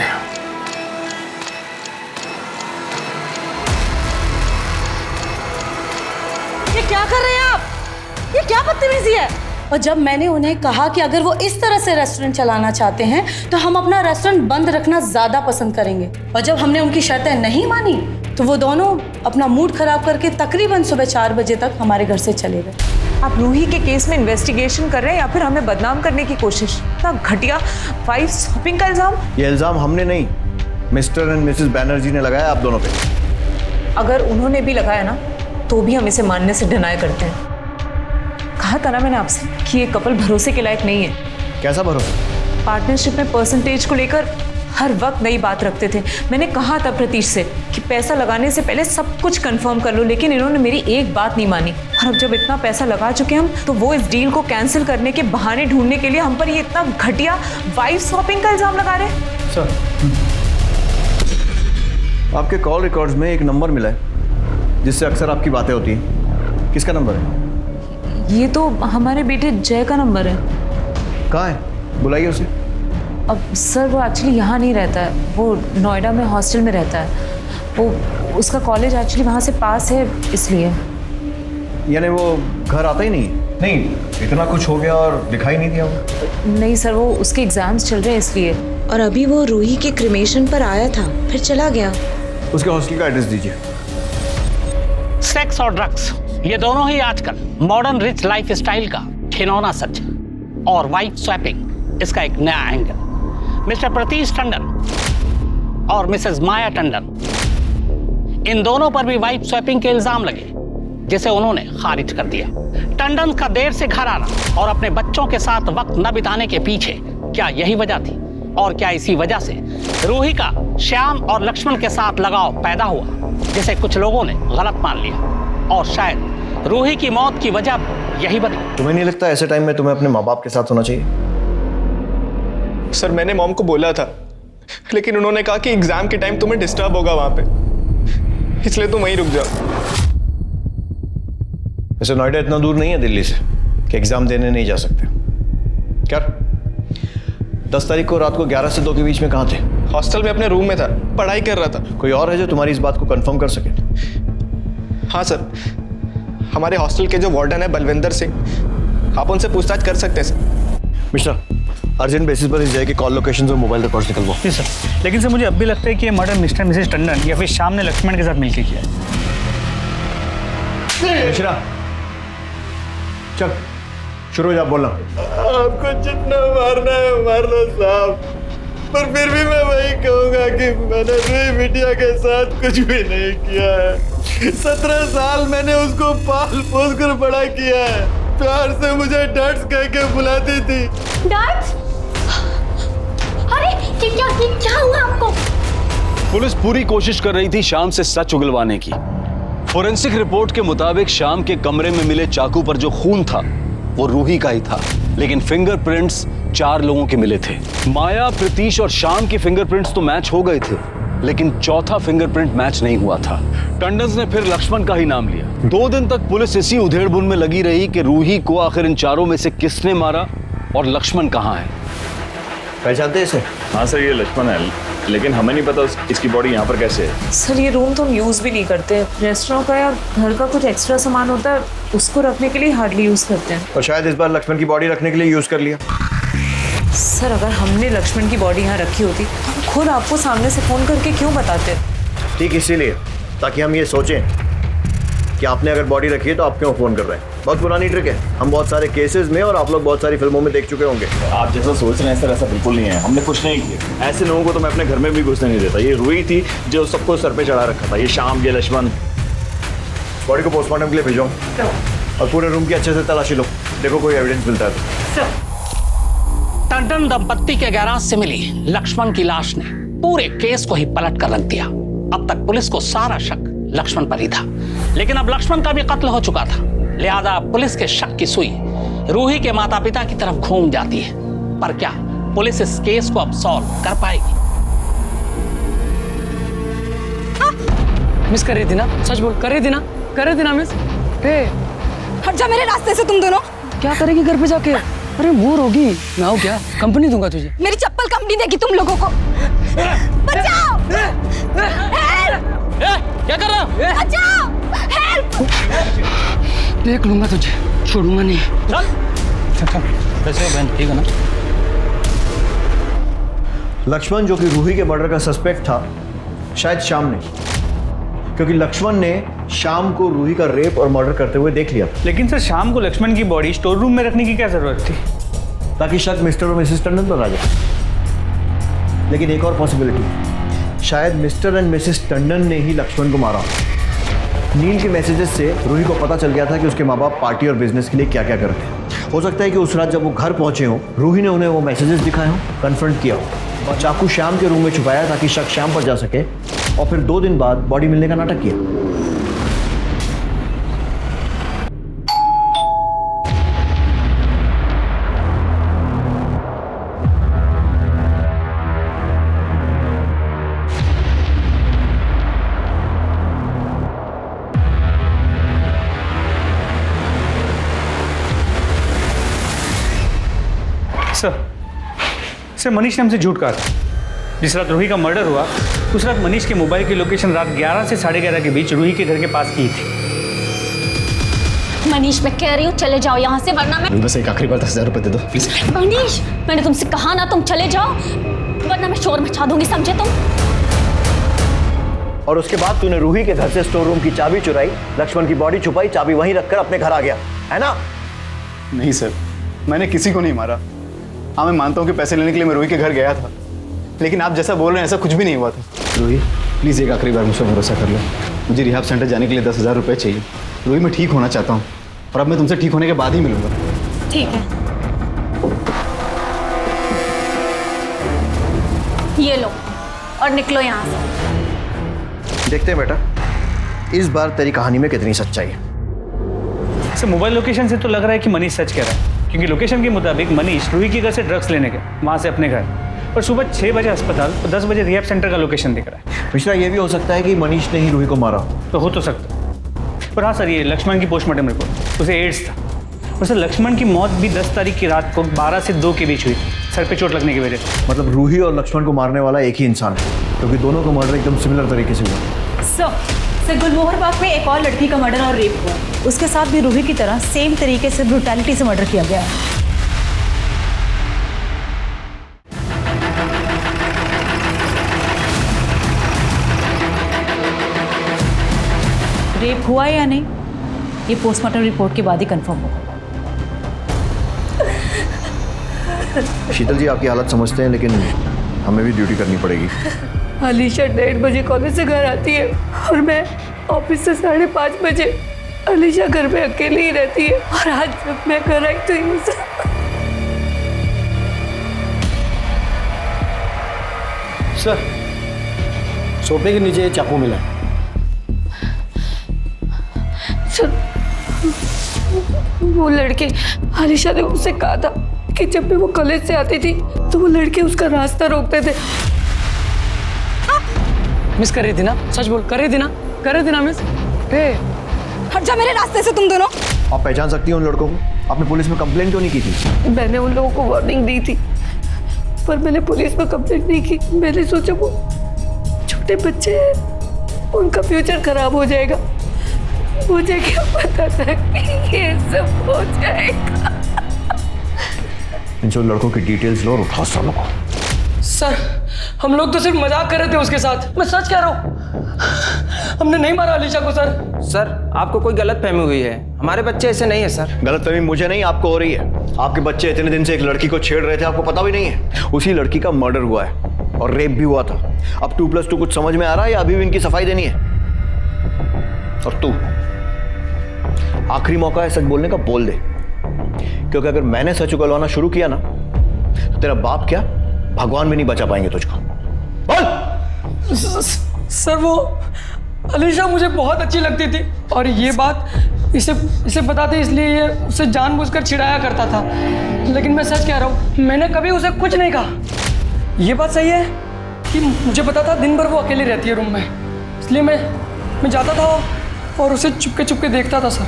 ये क्या कर रहे हैं आप? ये क्या बदतमीजी है? और जब मैंने उन्हें कहा कि अगर वो इस तरह से रेस्टोरेंट चलाना चाहते हैं तो हम अपना रेस्टोरेंट बंद रखना ज़्यादा पसंद करेंगे, और जब हमने उनकी शर्तें नहीं मानी तो वो दोनों अपना मूड खराब करके तकरीबन सुबह 4 बजे तक हमारे घर से चले गए। आप रूही के केस में इन्वेस्टिगेशन कर रहे हैं या फिर हमें बदनाम करने की कोशिश? इतना घटिया वाइफ शॉपिंग का इल्जाम। ये इल्जाम हमने नहीं, मिस्टर एंड मिसेस बैनर्जी ने लगाया आप दोनों पे। अगर उन्होंने भी लगाया ना तो भी हम इसे मानने से डिनाई करते हैं। कहा था ना मैंने आपसे कि ये कपल भरोसे के लायक नहीं है। कैसा भरोसा? पार्टनरशिप में परसेंटेज को लेकर हर वक्त नई बात रखते थे। मैंने कहा था प्रतीश से कि पैसा लगाने से पहले सब कुछ कंफर्म कर लो, लेकिन इन्होंने मेरी एक बात नहीं मानी। और अब जब इतना पैसा लगा चुके हम तो वो इस डील को कैंसिल करने के बहाने ढूंढने के लिए हम पर ये इतना घटिया वाइफ शॉपिंग का इल्जाम लगा रहे हैं। सर आपके कॉल रिकॉर्ड्स में एक नंबर मिला है जिससे अक्सर आपकी बातें होती हैं। किसका नंबर है? ये तो हमारे बेटे जय का नंबर है। कहाँ है? बुलाइए उसे। अब सर वो एक्चुअली यहाँ नहीं रहता है, वो नोएडा में हॉस्टल में रहता है। वो उसका कॉलेज एक्चुअली वहाँ से पास है इसलिए। यानी वो घर आता ही नहीं? नहीं, इतना कुछ हो गया और दिखाई नहीं दिया वो? नहीं सर, वो उसके एग्जाम्स चल रहे हैं इसलिए। और अभी वो रूही के क्रिमेशन पर आया था फिर चला गया। उसके हॉस्टल का एड्रेस दीजिए। सेक्स और ड्रग्स ये दोनों ही आजकल मॉडर्न रिच लाइफ स्टाइल का खिलौना सच है, और वाइफ स्वैपिंग इसका एक नया एंगल। मिस्टर प्रतीश टंडन और मिसेस माया टंडन, इन दोनों पर भी वाइफ स्वैपिंग के इल्जाम लगे, जिसे उन्होंने खारिज कर दिया। टंडन का देर से घर आना और अपने बच्चों के साथ वक्त न बिताने के पीछे क्या यही वजह थी? और क्या इसी वजह से रूही का श्याम और लक्ष्मण के साथ लगाव पैदा हुआ, जिसे कुछ लोगों ने गलत मान लिया, और शायद रूही की मौत की वजह यही बनी? तुम्हें नहीं लगता ऐसे टाइम में तुम्हें अपने माँ बाप के साथ होना चाहिए? सर मैंने मॉम को बोला था, लेकिन उन्होंने कहा कि एग्जाम के टाइम तुम्हें डिस्टर्ब होगा वहां पे, इसलिए तुम वहीं रुक जाओ। वैसे नोएडा इतना दूर नहीं है दिल्ली से कि एग्जाम देने नहीं जा सकते। क्या 10 तारीख को रात को 11 से 2 के बीच में कहाँ थे? हॉस्टल में अपने रूम में था, पढ़ाई कर रहा था। कोई और है जो तुम्हारी इस बात को कंफर्म कर सके? हाँ सर, हमारे हॉस्टल के जो वार्डन है बलविंदर सिंह, आप उनसे पूछताछ कर सकते हैं सर। मिश्रा, अर्जेंट बेसिस पर इस जगह के कॉल लोकेशन और मोबाइल रिकॉर्ड्स निकलवाओ। जी सर, लेकिन सर मुझे अब भी लगता है कि ये मर्डर मिस्टर मिसेस टंडन या फिर शाम ने लक्ष्मण के साथ मिलकर किया है। मिश्रा, चल शुरू हो जा बोलना। आपको जितना मारना है मार लो साहब, पर फिर भी मैं वही कहूंगा कि मैंने रूही बिटिया के साथ कुछ भी नहीं किया है। 17 साल मैंने उसको पाल पोस कर बड़ा किया है। प्यार से मुझे डैड्स कह के बुलाती थी। डैड्स? अरे क्या हुआ आपको? पुलिस पूरी कोशिश कर रही थी शाम से सच उगलवाने की। फोरेंसिक रिपोर्ट के मुताबिक शाम के कमरे में मिले चाकू पर जो खून था वो रूही का ही था, लेकिन फिंगरप्रिंट्स 4 लोगों के मिले थे। माया, प्रतीश और शाम के फिंगरप्रिंट्स तो मैच हो गए थे, लेकिन चौथा फिंगरप्रिंट मैच नहीं हुआ था। टंडन ने फिर लक्ष्मण का ही नाम लिया। 2 दिन तक पुलिस इसी उधेड़बुन में लगी रही कि रूही को आखिर इन चारों में से किसने मारा और लक्ष्मण कहाँ है। पहचानते इसे? हाँ सर, ये लक्ष्मण है, लेकिन हमें नहीं पता इसकी बॉडी यहाँ पर कैसे है। सर ये रूम तो हम यूज़ भी नहीं करते। रेस्टोरेंट का या घर का कुछ एक्स्ट्रा सामान होता है, उसको रखने के लिए हार्डली यूज़ करते हैं। और शायद इस बार लक्ष्मण की बॉडी रखने के लिए यूज़ कर लिया। सर अगर हमने लक्ष्मण की बॉडी यहाँ रखी होती तो हम खुद आपको सामने से फ़ोन करके क्यों बताते? ठीक इसीलिए, ताकि हम ये सोचें कि आपने अगर बॉडी रखी है तो आप क्यों फ़ोन कर रहे हैं। बहुत पुरानी ट्रिक है, हम बहुत सारे केसेस में और आप लोग बहुत सारी फिल्मों में देख चुके होंगे। आप जैसा सोच रहे हैं सर, ऐसा बिल्कुल नहीं है। हमने कुछ नहीं किया। ऐसे लोगों को तो मैं अपने घर में भी घुसने नहीं देता। ये रूही थी जो सबको सर पे चढ़ा रखा था। ये शाम, ये लक्ष्मण। बॉडी को पोस्टमार्टम के लिए भेजो और पूरे रूम की अच्छे से तलाशी लो, देखो कोई एविडेंस मिलता है तो। टंडन दंपत्ति के गैराज से मिली लक्ष्मण की लाश ने पूरे केस को ही पलट कर रख दिया। अब तक पुलिस को सारा शक लक्ष्मण पर ही था, लेकिन अब लक्ष्मण का भी कत्ल हो चुका था, लिहाजा पुलिस के शक की सुई रूही के माता पिता की तरफ घूम जाती है। पर क्या पुलिस इस केस को अब सॉल्व कर पाएगी? मिस कर रही थी ना? सच बोल, कर रही थी ना? कर रही थी ना मिस? हट जा मेरे रास्ते से तुम दोनों। क्या करेगी घर पे जाके? अरे बोर होगी। मैं हूँ क्या? कंपनी दूंगा तुझे। मेरी चप्पल कंपनी देगी तुम लोगों को। बचाओ! क्या कर रहा है? बचाओ! हेल्प! देख लूंगा तुझे, छोड़ूंगा नहीं। चल कैसे हो बहन, ठीक है ना? लक्ष्मण जो कि रूही के मर्डर का सस्पेक्ट था, शायद शाम ने, क्योंकि लक्ष्मण ने शाम को रूही का रेप और मर्डर करते हुए देख लिया। लेकिन सर शाम को लक्ष्मण की बॉडी स्टोर रूम में रखने की क्या जरूरत थी? ताकि शक मिस्टर और मिसेस टंडन पर आ जाए। लेकिन एक और पॉसिबिलिटी, शायद मिस्टर एंड मिसेस टंडन ने ही लक्ष्मण को मारा। नील के मैसेजेस से रूही को पता चल गया था कि उसके माँ बाप पार्टी और बिजनेस के लिए क्या क्या करते हैं। हो सकता है कि उस रात जब वो घर पहुंचे हों, रूही ने उन्हें वो मैसेजेस दिखाए हों, कन्फ्रंट किया हो और चाकू श्याम के रूम में छुपाया ताकि शक श्याम पर जा सके, और फिर 2 दिन बाद बॉडी मिलने का नाटक किया। सर मनीष ने हमसे झूठ कहा था। जिस रात रूही का मर्डर हुआ उस रात मनीष के मोबाइल की लोकेशन रात 11 से 11:30 के बीच रूही के घर के पास की थी। मनीष मैं कह रही हूँ चले जाओ यहाँ से, वरना मैं बस एक आखिरी बार 10,000 रुपए दे दो प्लीज। मनीष मैंने तुमसे कहा ना तुम चले जाओ, वरना मैं शोर मचा दूंगी, समझे तुम? और उसके बाद तूने रूही के घर से स्टोर रूम की चाबी चुराई, लक्ष्मण की बॉडी छुपाई, चाबी वहीं रखकर अपने घर आ गया, है ना? नहीं सर, मैंने किसी को नहीं मारा। हाँ मैं मानता हूँ कि पैसे लेने के लिए मैं रूही के घर गया था, लेकिन आप जैसा बोल रहे हैं ऐसा कुछ भी नहीं हुआ था। रूही प्लीज़ एक आखिरी बार मुझ पर भरोसा कर लो। मुझे रिहाब सेंटर जाने के लिए 10,000 रुपये चाहिए। रूही मैं ठीक होना चाहता हूँ और अब मैं तुमसे ठीक होने के बाद ही मिलूंगा। ठीक है, ये लो और निकलो यहाँ से। देखते हैं बेटा इस बार तेरी कहानी में कितनी सच्चाई है। सर मोबाइल लोकेशन से तो लग रहा है कि मनीष सच कह रहा है, क्योंकि लोकेशन के मुताबिक मनीष रूही के घर से ड्रग्स लेने गए, वहाँ से अपने घर, और सुबह 6 बजे अस्पताल और 10 बजे रिहैब सेंटर का लोकेशन दिख रहा है। मिश्रा ये भी हो सकता है कि मनीष ने ही रूही को मारा। तो हो तो सकता है, पर हाँ सर ये लक्ष्मण की पोस्टमार्टम रिपोर्ट, उसे एड्स था। और सर लक्ष्मण की मौत भी 10 तारीख की रात को 12 से 2 के बीच हुई, सर पे चोट लगने की वजह से। मतलब रूही और लक्ष्मण को मारने वाला एक ही इंसान है, क्योंकि दोनों का मर्डर एकदम सिमिलर तरीके से हुआ। सर गुलमोहर बाग में एक और लड़की का मर्डर और रेप हुआ, उसके साथ भी रूही की तरह सेम तरीके से ब्रुटैलिटी से मर्डर किया गया है। रेप हुआ या नहीं ये पोस्टमार्टम रिपोर्ट के बाद ही कंफर्म होगा। शीतल जी आपकी हालत समझते हैं, लेकिन हमें भी ड्यूटी करनी पड़ेगी। अलीशा 1:30 बजे कॉलेज से घर आती है और मैं ऑफिस से 5:30 बजे। अलीशा घर में अकेली ही रहती है और आज जब मैं घर आई तो ये सब। सर सोफे के नीचे चाकू मिला है। वो लड़के, अलीशा ने मुझसे कहा था कि जब भी वो कॉलेज से आती थी तो वो लड़के उसका रास्ता रोकते थे। मिस कर रही थी ना, सच बोल, कर रही थी ना मिस। हट जा मेरे रास्ते से तुम दोनों। आप पहचान सकती हैं उन लड़कों को? आपने पुलिस में कंप्लेंट क्यों नहीं की थी? मैंने उन लोगों को वार्निंग दी थी पर मैंने पुलिस में कंप्लेंट नहीं की। मैंने सोचा वो छोटे बच्चे हैं, उनका फ्यूचर खराब हो जाएगा। मुझे क्या पता था कि ये सब हो जाएगा। इन जो लड़कों की डिटेल्स लो और उठाओ सालों को। सर हम लोग तो सिर्फ मजाक कर रहे थे उसके साथ, मैं सच कह रहा हूँ, हमने नहीं मारा अलीशा को। सर आपको कोई गलत फहमी हुई है, हमारे बच्चे ऐसे नहीं है सर। गलत फहमी मुझे नहीं आपको हो रही है। आपके बच्चे इतने दिन से एक लड़की को छेड़ रहे थे, आपको पता भी नहीं है। उसी लड़की का मर्डर हुआ है और रेप भी हुआ था। अब 2+2 कुछ समझ में आ रहा है या अभी भी इनकी सफाई देनी है? और तू आखिरी मौका है सच बोलने का, बोल दे, क्योंकि अगर मैंने सच उगलवाना शुरू किया ना तो तेरा बाप क्या भगवान भी नहीं बचा पाएंगे तुझको। बोल। सर वो अलीशा मुझे बहुत अच्छी लगती थी और ये बात इसे बताते इसलिए ये उसे जानबूझकर चिढ़ाया करता था, लेकिन मैं सच कह रहा हूँ, मैंने कभी उसे कुछ नहीं कहा। ये बात सही है कि मुझे पता था दिन भर वो अकेली रहती है रूम में, इसलिए मैं जाता था और उसे चुपके देखता था। सर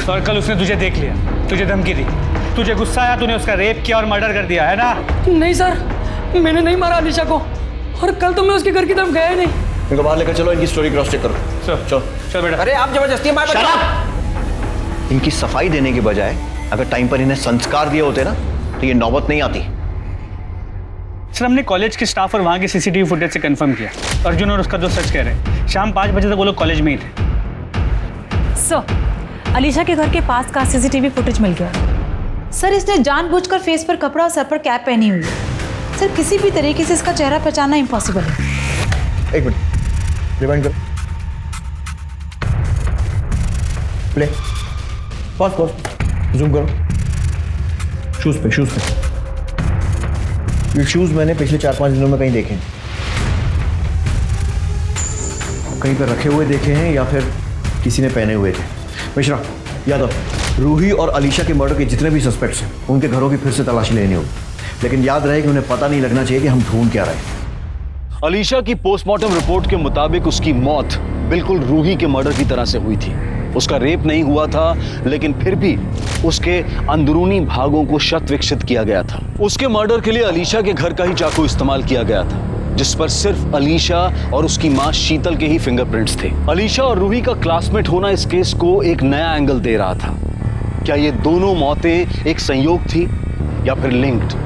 और कल उसने तुझे देख लिया, तुझे धमकी दी, तुझे गुस्सा आया, तूने उसका रेप किया और मर्डर कर दिया, है ना? नहीं सर, मैंने नहीं मारा अलीशा को और कल तो मैं उसके घर की तरफ गया ही नहीं। इनको बाहर लेकर चलो, इनकी स्टोरी क्रॉस चेक करो। चलो चल बेटा। अरे आप जबरदस्ती बात। इनकी सफाई देने की बजाय अगर टाइम पर इन्हें संस्कार दिए होते ना तो ये नौबत नहीं आती। सर हमने कॉलेज के स्टाफ और वहाँ के सीसीटीवी फुटेज से कंफर्म किया, अर्जुन और उसका दोस्त सच कह रहे हैं। शाम 5 बजे तक वो लोग कॉलेज में ही थे। सर अलीशा के घर के पास का सीसीटीवी फुटेज मिल गया। सर इसने जानबूझकर फेस पर कपड़ा और सर पर कैप पहनी हुई है। सर किसी भी तरीके से इसका चेहरा पहचानना इम्पॉसिबल है। एक मिनट, रिवाइंड करो, प्ले, पॉज, जूम करो। शूज पे ये शूज मैंने पिछले 4-5 दिनों में कहीं देखे हैं, कहीं पर रखे हुए देखे हैं या फिर किसी ने पहने हुए थे। मिश्रा, यादव, रूही और अलीशा के मर्डर के जितने भी सस्पेक्ट्स हैं उनके घरों की फिर से तलाशी लेनी होगी, लेकिन याद रहे कि उन्हें पता नहीं लगना चाहिए कि हम ढूंढ क्या रहे हैं। अलीशा की पोस्टमार्टम रिपोर्ट के मुताबिक उसकी मौत बिल्कुल रूही के मर्डर की तरह से हुई थी। उसका रेप नहीं हुआ था, लेकिन फिर भी उसके अंदरूनी भागों को शत विकसित किया गया था। उसके मर्डर के लिए अलीशा के घर का ही चाकू इस्तेमाल किया गया था, जिस पर सिर्फ अलीशा और उसकी मां शीतल के ही फिंगरप्रिंट्स थे। अलीशा और रूही का क्लासमेट होना इस केस को एक नया एंगल दे रहा था। क्या ये दोनों मौतें एक संयोग थी या फिर लिंक्ड?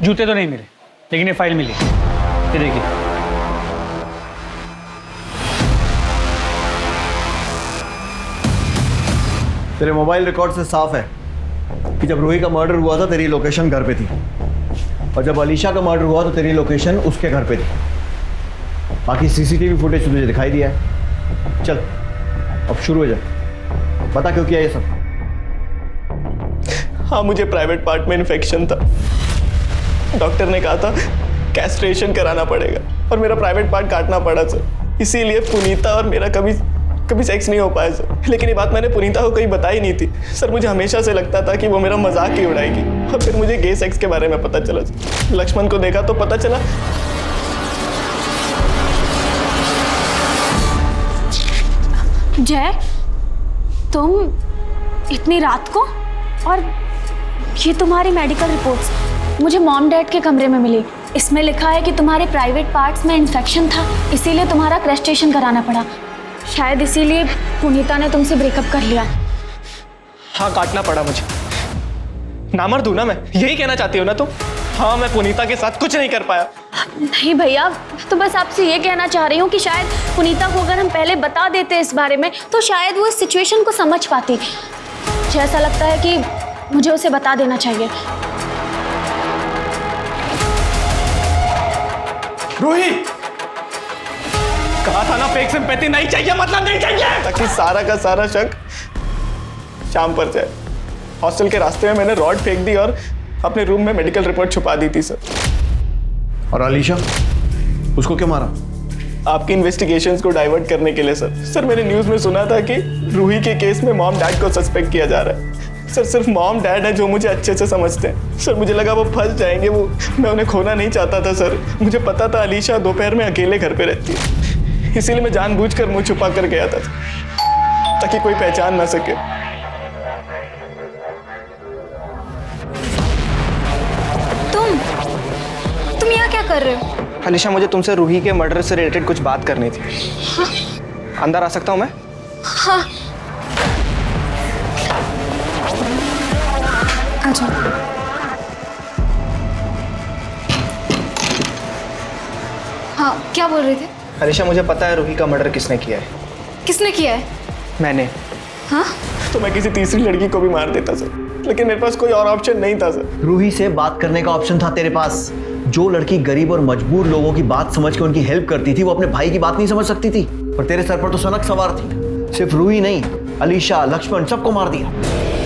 जूते तो नहीं मिले, लेकिन ये फाइल मिली, ये देखिए। तेरे मोबाइल रिकॉर्ड से साफ है कि जब रूही का मर्डर हुआ था तेरी लोकेशन घर पे थी, और जब अलीशा का मर्डर हुआ तो तेरी लोकेशन उसके घर पे थी। बाकी सीसीटीवी फुटेज तुझे दिखाई दिया है। चल अब शुरू हो जाए, बता क्यों किया ये सब। हाँ, मुझे प्राइवेट पार्ट में इन्फेक्शन था। डॉक्टर ने कहा था कैस्ट्रेशन कराना पड़ेगा और मेरा प्राइवेट पार्ट काटना पड़ा सर। इसीलिए पुनीता और मेरा कभी सेक्स नहीं हो पाया सर। लेकिन ये बात मैंने पुनीता को कहीं बताई नहीं थी सर। मुझे हमेशा से लगता था कि वो मेरा मजाक ही उड़ाएगी और फिर मुझे गे सेक्स के बारे में पता चला। लक्ष्मण को देखा तो पता चला जय, तुम इतनी रात को, और ये तुम्हारी मेडिकल रिपोर्ट्स मुझे मॉम डैड के कमरे में मिली। इसमें लिखा है कि तुम्हारे प्राइवेट पार्ट्स में इन्फेक्शन था, इसीलिए तुम्हारा क्रस्टेशन कराना पड़ा। शायद इसीलिए पुनीता ने तुमसे ब्रेकअप कर लिया। हाँ, काटना पड़ा मुझे। नामर्द हूं ना मैं, यही कहना चाहती हो ना तुम? हाँ, मैं पुनीता के साथ कुछ नहीं कर पाया। नहीं भैया, तो बस आपसे ये कहना चाह रही हूँ कि शायद पुनीता को अगर हम पहले बता देते इस बारे में तो शायद वो इस सिचुएशन को समझ पाती। मुझे ऐसा लगता है कि मुझे उसे बता देना चाहिए। रूही, कहा था ना फेक सिंपैथी नहीं चाहिए, मतलब नहीं चाहिए, ताकि सारा का सारा शक शाम पर जाए। हॉस्टल के रास्ते में मैंने रॉड फेंक दी और अपने रूम में मेडिकल रिपोर्ट छुपा दी थी सर। और अलीशा, उसको क्यों मारा? आपकी इन्वेस्टिगेशंस को डाइवर्ट करने के लिए सर। सर, मैंने न्यूज़ में सुना था कि रूही के केस में मॉम डैड को सस्पेक्ट किया जा रहा है। सर, सिर्फ मॉम डैड है जो मुझे अच्छे से समझते हैं सर। मुझे लगा वो फंस जाएंगे, मैं उन्हें खोना नहीं चाहता था सर। मुझे पता था अलीशा दोपहर में अकेले घर पे रहती है, इसीलिए मैं जानबूझकर मुंह छुपा कर गया था ताकि कोई पहचान ना सके। तुम यहाँ क्या कर रहे हो? अलीशा, मुझे तुमसे रूही के मर्डर से रिलेटेड कुछ बात करनी थी। हाँ? अंदर आ सकता हूँ मैं? हाँ, आ जाओ। हाँ, क्या बोल रहे थे? अलीशा, मुझे पता है रूही का मर्डर किसने किया है। किसने किया है? मैंने। हाँ? तो मैं किसी तीसरी लड़की को भी मार देता सर, लेकिन मेरे पास कोई और ऑप्शन नहीं था सर। रूही से बात करने का ऑप्शन था तेरे पास। जो लड़की गरीब और मजबूर लोगों की बात समझ के उनकी हेल्प करती थी, वो अपने भाई की बात नहीं समझ सकती थी। पर तेरे सर पर तो सनक सवार थी। सिर्फ रूही नहीं, अलीशा, लक्ष्मण, सबको मार दिया।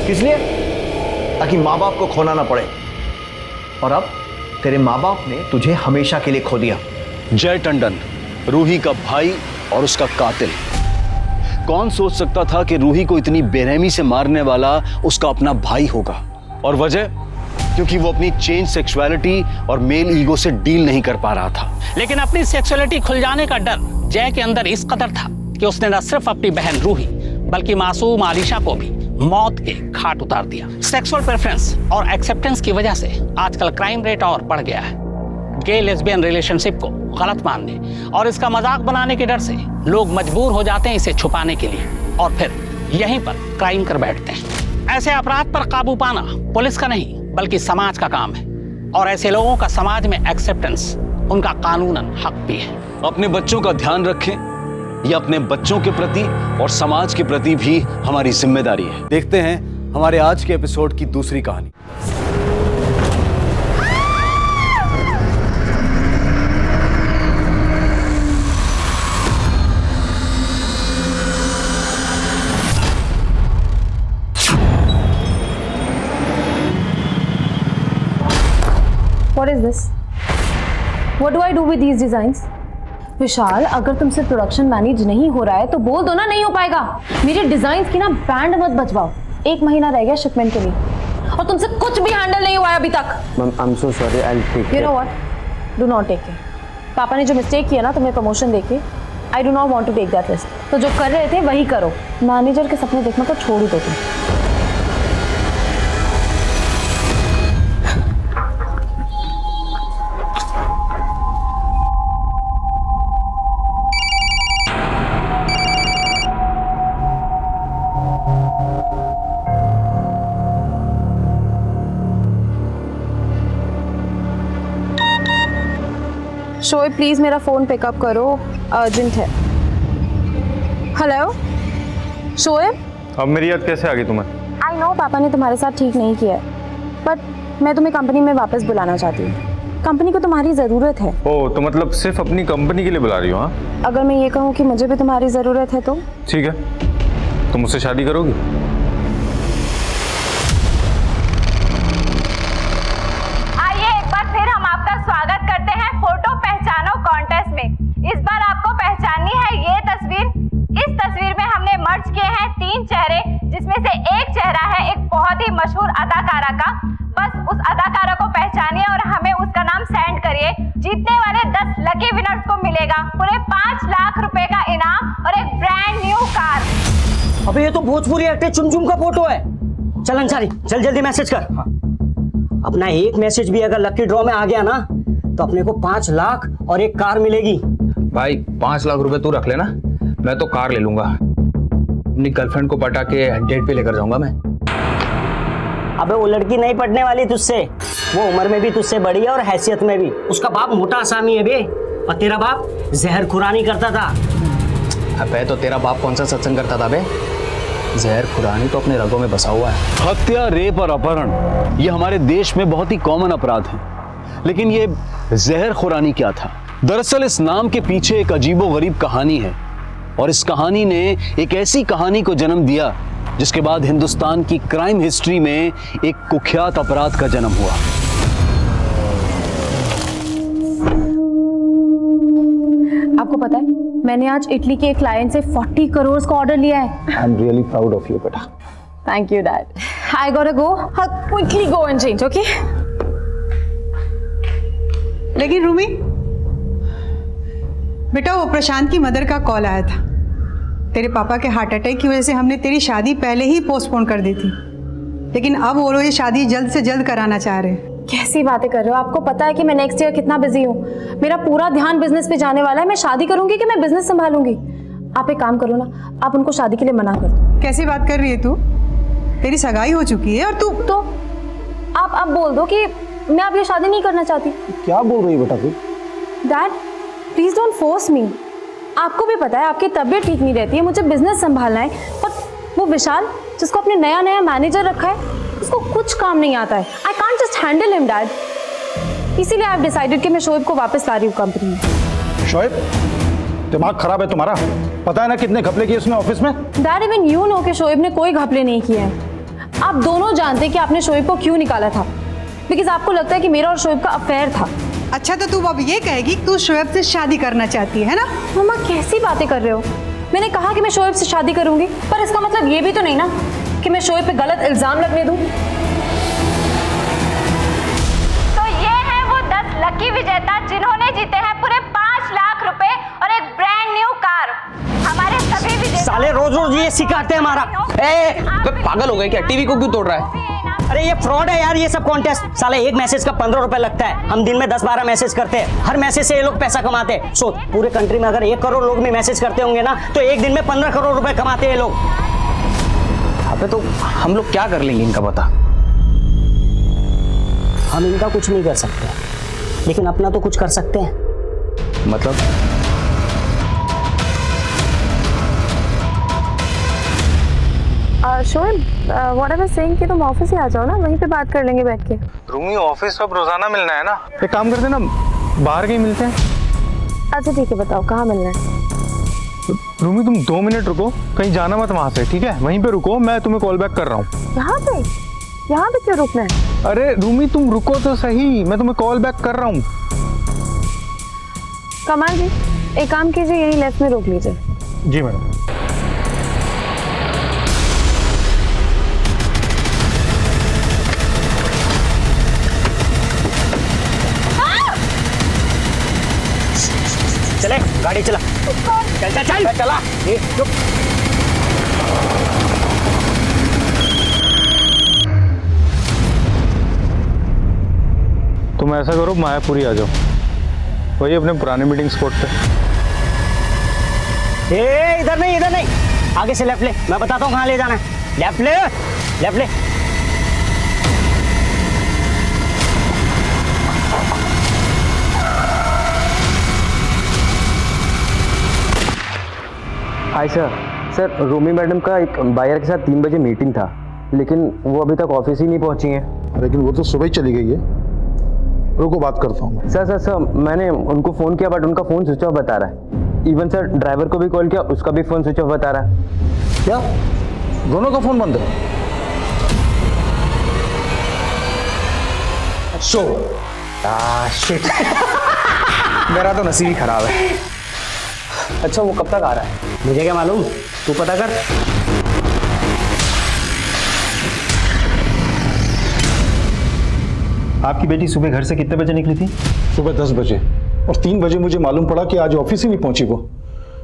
किस लिए? ताकि माँ बाप को खोना ना पड़े। और अब तेरे माँ बाप ने तुझे हमेशा के लिए खो दिया। जय टंडन, रूही का भाई और उसका कातिल। कौन सोच सकता था कि रूही को इतनी बेरहमी से मारने वाला उसका अपना भाई होगा। और वजह, क्योंकि वो अपनी चेंज सेक्सुअलिटी और मेल ईगो से डील नहीं कर पा रहा था। लेकिन अपनी सेक्सुअलिटी खुल जाने का डर जय के अंदर इस कदर था कि उसने न सिर्फ अपनी बहन रूही बल्कि मासूम आलिशा को भी मौत के घाट उतार दिया। सेक्सुअल प्रेफरेंस और एक्सेप्टेंस की वजह से आजकल क्राइम रेट और बढ़ गया है। गे लेस्बियन रिलेशनशिप को गलत मानने और इसका मजाक बनाने के डर से लोग मजबूर हो जाते हैं इसे छुपाने के लिए, और फिर यहीं पर क्राइम कर बैठते हैं। ऐसे अपराध पर काबू पाना पुलिस का नहीं बल्कि समाज का काम है, और ऐसे लोगों का समाज में एक्सेप्टेंस उनका कानूनन हक भी है। अपने बच्चों का ध्यान रखें, यह अपने बच्चों के प्रति और समाज के प्रति भी हमारी जिम्मेदारी है। देखते हैं हमारे आज के एपिसोड की दूसरी कहानी। What is this? What do I do with these designs? विशाल, अगर तुमसे प्रोडक्शन मैनेज नहीं हो रहा है तो बोल दो ना, नहीं हो पाएगा। मेरे डिजाइन की ना बैंड मत बजवाओ। 1 महीना रह गया शिपमेंट के लिए और तुमसे कुछ भी हैंडल नहीं हुआ है अभी तक। Ma'am, I am so sorry, I will take you no what, do not take care. पापा ने जो मिस्टेक किया ना तुम्हें प्रमोशन देके, I do not want to take that risk. तो जो कर रहे थे वही करो, मैनेजर के सपने देखना तो छोड़ ही दो तुम। शोएब, प्लीज़ मेरा फ़ोन पिकअप करो, अर्जेंट है। हेलो शोएब। अब मेरी याद कैसे आ गई तुम्हें? आई नो पापा ने तुम्हारे साथ ठीक नहीं किया, बट मैं तुम्हें कंपनी में वापस बुलाना चाहती हूँ। कंपनी को तुम्हारी ज़रूरत है। ओह, तो मतलब सिर्फ अपनी कंपनी के लिए बुला रही हो? हाँ, अगर मैं ये कहूँ कि मुझे भी तुम्हारी ज़रूरत है तो? ठीक है, तुम मुझसे शादी करोगी? आइए एक बार फिर हम आपका स्वागत करते हैं 5 लाख रुपए का इनाम और एक ब्रांड न्यू कार। अबे ये तो भोजपुरी एक्टर चुमचुम का फोटो है। चल अंसारी, चल जल्दी मैसेज कर। अपना एक मैसेज भी अगर लकी ड्रॉ में आ गया ना तो अपने को 5 लाख और एक कार मिलेगी। भाई 5 लाख रुपए तू रख लेना, मैं तो कार ले लूंगा। अपनी गर्लफ्रेंड को पटा के डेट पे लेकर जाऊंगा मैं। अबे वो लड़की नहीं पटने वाली तुझसे, वो उम्र में भी तुझसे बड़ी है और हैसियत में भी। उसका बाप मोटा आसामी है बे, और तेरा बाप जहर खुरानी करता था। अबे तो तेरा बाप कौन सा सत्संग करता था बे? जहर खुरानी तो अपने रगों में बसा हुआ है। हत्या, रेप और अपहरण ये हमारे देश में बहुत ही कॉमन अपराध हैं, लेकिन ये जहर खुरानी क्या था? दरअसल इस नाम के पीछे एक अजीबोगरीब कहानी है, और इस कहानी ने एक ऐसी कहानी को जन्म दिया जिसके बाद हिंदुस्तान की क्राइम हिस्ट्री में एक कुख्यात अपराध का जन्म हुआ। आपको पता है मैंने आज इटली के एक क्लाइंट से 40 करोड़ का ऑर्डर लिया है। I am really proud of you बेटा। Thank you dad. I got to go, quickly go and change, okay? लेकिन रूमी बेटा, वो प्रशांत की मदर का कॉल आया था। तेरे पापा के हार्ट अटैक की वजह से हमने तेरी शादी पहले ही पोस्टपोन कर दी थी, लेकिन अब वो लोग ये शादी जल्द से जल्द कराना चाह रहे हैं। कैसी बातें कर रहे हो? आपको पता है कि मैं नेक्स्ट ईयर कितना बिजी हूँ। मेरा पूरा ध्यान बिजनेस पे जाने वाला है। मैं शादी करूंगी कि मैं बिजनेस संभालूंगी? आप एक काम करो ना, आप उनको शादी के लिए मना कर दो। कैसी बात कर रही है तू? तेरी सगाई हो चुकी है और तू तो आप अब बोल दो कि मैं अब ये शादी नहीं करना चाहती। क्या बोल रही है बेटा तू? Dad please don't force me. आपको भी पता है आपकी तबीयत ठीक नहीं रहती है, मुझे बिजनेस संभालना है। और वो विशाल जिसको अपने नया मैनेजर रखा है, उसको कुछ काम नहीं आता है। I can't just handle him dad. इसीलिए आई हैव डिसाइडेड कि मैं शोएब को वापस ला रही हूँ कंपनी में। शोएब, दिमाग खराब है तुम्हारा? पता है ना कितने घपले किए उसने ऑफिस में? डैड इवन यू नो कि शोएब ने कोई घपले नहीं किए हैं। आप दोनों जानते हैं कि आपने शोएब को क्यों निकाला था, बिकॉज आपको लगता है कि मेरा और शोएब का अफेयर था। अच्छा तो तू अब ये कहेगी तू शोएब से शादी करना चाहती है ना? मम्मा कैसी बातें कर रहे हो? मैंने कहा कि मैं शोएब से शादी करूंगी, पर इसका मतलब ये भी तो नहीं ना कि मैं शोएब पे गलत इल्जाम लगने दूं। तो ये है वो 10 लकी विजेता जिन्होंने जीते हैं पूरे 5 लाख रुपए और एक ब्रांड न्यू कार। हमारे सभी विजेता साले रोज रोज ये सिखाते हैं हमारा। पागल हो गए क्या? टीवी को क्यों तोड़ रहा है? अरे ये फ्रॉड है यार, ये सब कॉन्टेस्ट। साले एक मैसेज का 15 रुपए लगता है। हम दिन में 10-12 मैसेज करते हैं, हर मैसेज से ये लोग पैसा कमाते हैं। सो पूरे कंट्री में अगर 1 करोड़ लोग भी मैसेज करते होंगे ना तो एक दिन में 15 करोड़ रुपए कमाते हैं ये लोग। अबे तो हम लोग क्या कर लेंगे इनका पता? हम इनका कुछ नहीं कर सकते, लेकिन अपना तो कुछ कर सकते हैं। मतलब? Shoaib, what I was saying कि तुम ऑफिस ही आ जाओ ना, वहीं पे बात कर लेंगे बैठ के। रूमी ऑफिस अब रोजाना मिलना है ना? एक काम करते ना, बाहर कहीं मिलते हैं। अच्छा ठीक है, बताओ कहाँ मिलना है? रूमी तुम 2 मिनट रुको, कहीं जाना मत वहां से, ठीक है? वहीं पे रुको, मैं तुम्हें कॉल बैक कर रहा हूँ। यहाँ पे क्यों रुकना है? अरे रूमी तुम रुको तो सही, मैं तुम्हें कॉल बैक कर रहा हूँ। कमाल जी, एक काम कीजिए, यहीं लेफ्ट में रोक लीजिए। जी मैडम। चले गाड़ी चला, चल चल चल चला। चुप। तुम ऐसा करो, मायापुरी आ जाओ, वही अपने पुराने मीटिंग स्पॉट पे। इधर नहीं, आगे से लेफ्ट ले, मैं बताता हूँ कहाँ ले जाना है। लेफ्ट ले। हाय सर, रूमी मैडम का एक बायर के साथ 3 बजे मीटिंग था, लेकिन वो अभी तक ऑफिस ही नहीं पहुंची हैं। लेकिन वो तो सुबह ही चली गई है। रुको बात करता हूँ। सर मैंने उनको फ़ोन किया बट उनका फ़ोन स्विच ऑफ बता रहा है। इवन सर ड्राइवर को भी कॉल किया, उसका भी फ़ोन स्विच ऑफ बता रहा है। क्या दोनों का फ़ोन बंद है? शिट। मेरा तो नसीब ही खराब है। अच्छा वो कब तक आ रहा है? मुझे क्या मालूम, तू पता कर। आपकी बेटी सुबह घर से कितने बजे निकली थी? सुबह 10 बजे। और 3 बजे मुझे मालूम पड़ा कि आज ऑफिस ही नहीं पहुंची वो।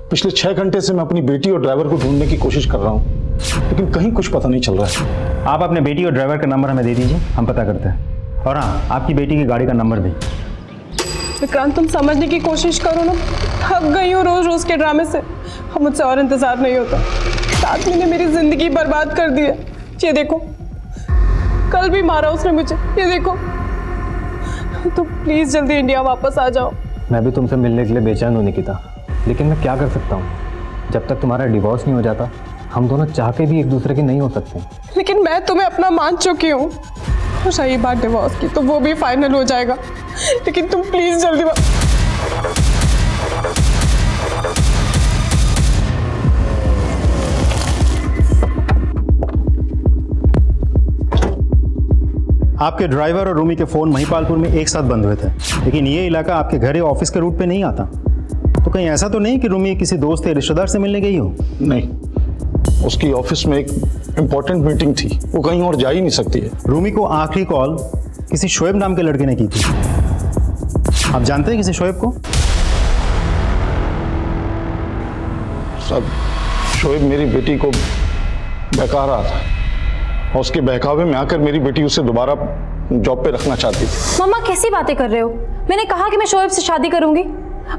पिछले 6 घंटे से मैं अपनी बेटी और ड्राइवर को ढूंढने की कोशिश कर रहा हूँ, लेकिन कहीं कुछ पता नहीं चल रहा है। आप अपने बेटी और ड्राइवर का नंबर हमें दे दीजिए, हम पता करते हैं। और हाँ, आपकी बेटी की गाड़ी का नंबर भी। विक्रांत, तुम समझने की कोशिश करो ना, थक गई हूँ रोज रोज के ड्रामे से। अब मुझसे और इंतजार नहीं होता। 7 महीने मेरी जिंदगी बर्बाद कर दी है। ये देखो, कल भी मारा उसने मुझे, ये देखो। तो प्लीज जल्दी इंडिया वापस आ जाओ। मैं भी तुमसे मिलने के लिए बेचैन हूँ निकिता, लेकिन मैं क्या कर सकता हूँ? जब तक तुम्हारा डिवोर्स नहीं हो जाता, हम दोनों चाह के भी एक दूसरे के नहीं हो सकते। लेकिन मैं तुम्हें अपना मान चुकी हूँ। और रही बात डिवोर्स की, तो वो भी फाइनल हो जाएगा। लेकिन तुम प्लीज जल्दी आपके ड्राइवर और रूमी के फ़ोन महिपालपुर में एक साथ बंद हुए थे, लेकिन ये इलाका आपके घर या ऑफिस के रूट पे नहीं आता। तो कहीं ऐसा तो नहीं कि रूमी किसी दोस्त या रिश्तेदार से मिलने गई हो? नहीं, उसकी ऑफिस में एक इम्पोर्टेंट मीटिंग थी, वो कहीं और जा ही नहीं सकती है। रूमी को आखिरी कॉल किसी शोएब नाम के लड़के ने की थी। आप जानते हैं किसी शोएब को? सब शोएब मेरी बेटी को बहका रहा था और उसके बहकावे में आकर मेरी बेटी उसे दोबारा जॉब पे रखना चाहती थी। मम्मा कैसी बातें कर रहे हो? मैंने कहा कि मैं शोएब से शादी करूंगी,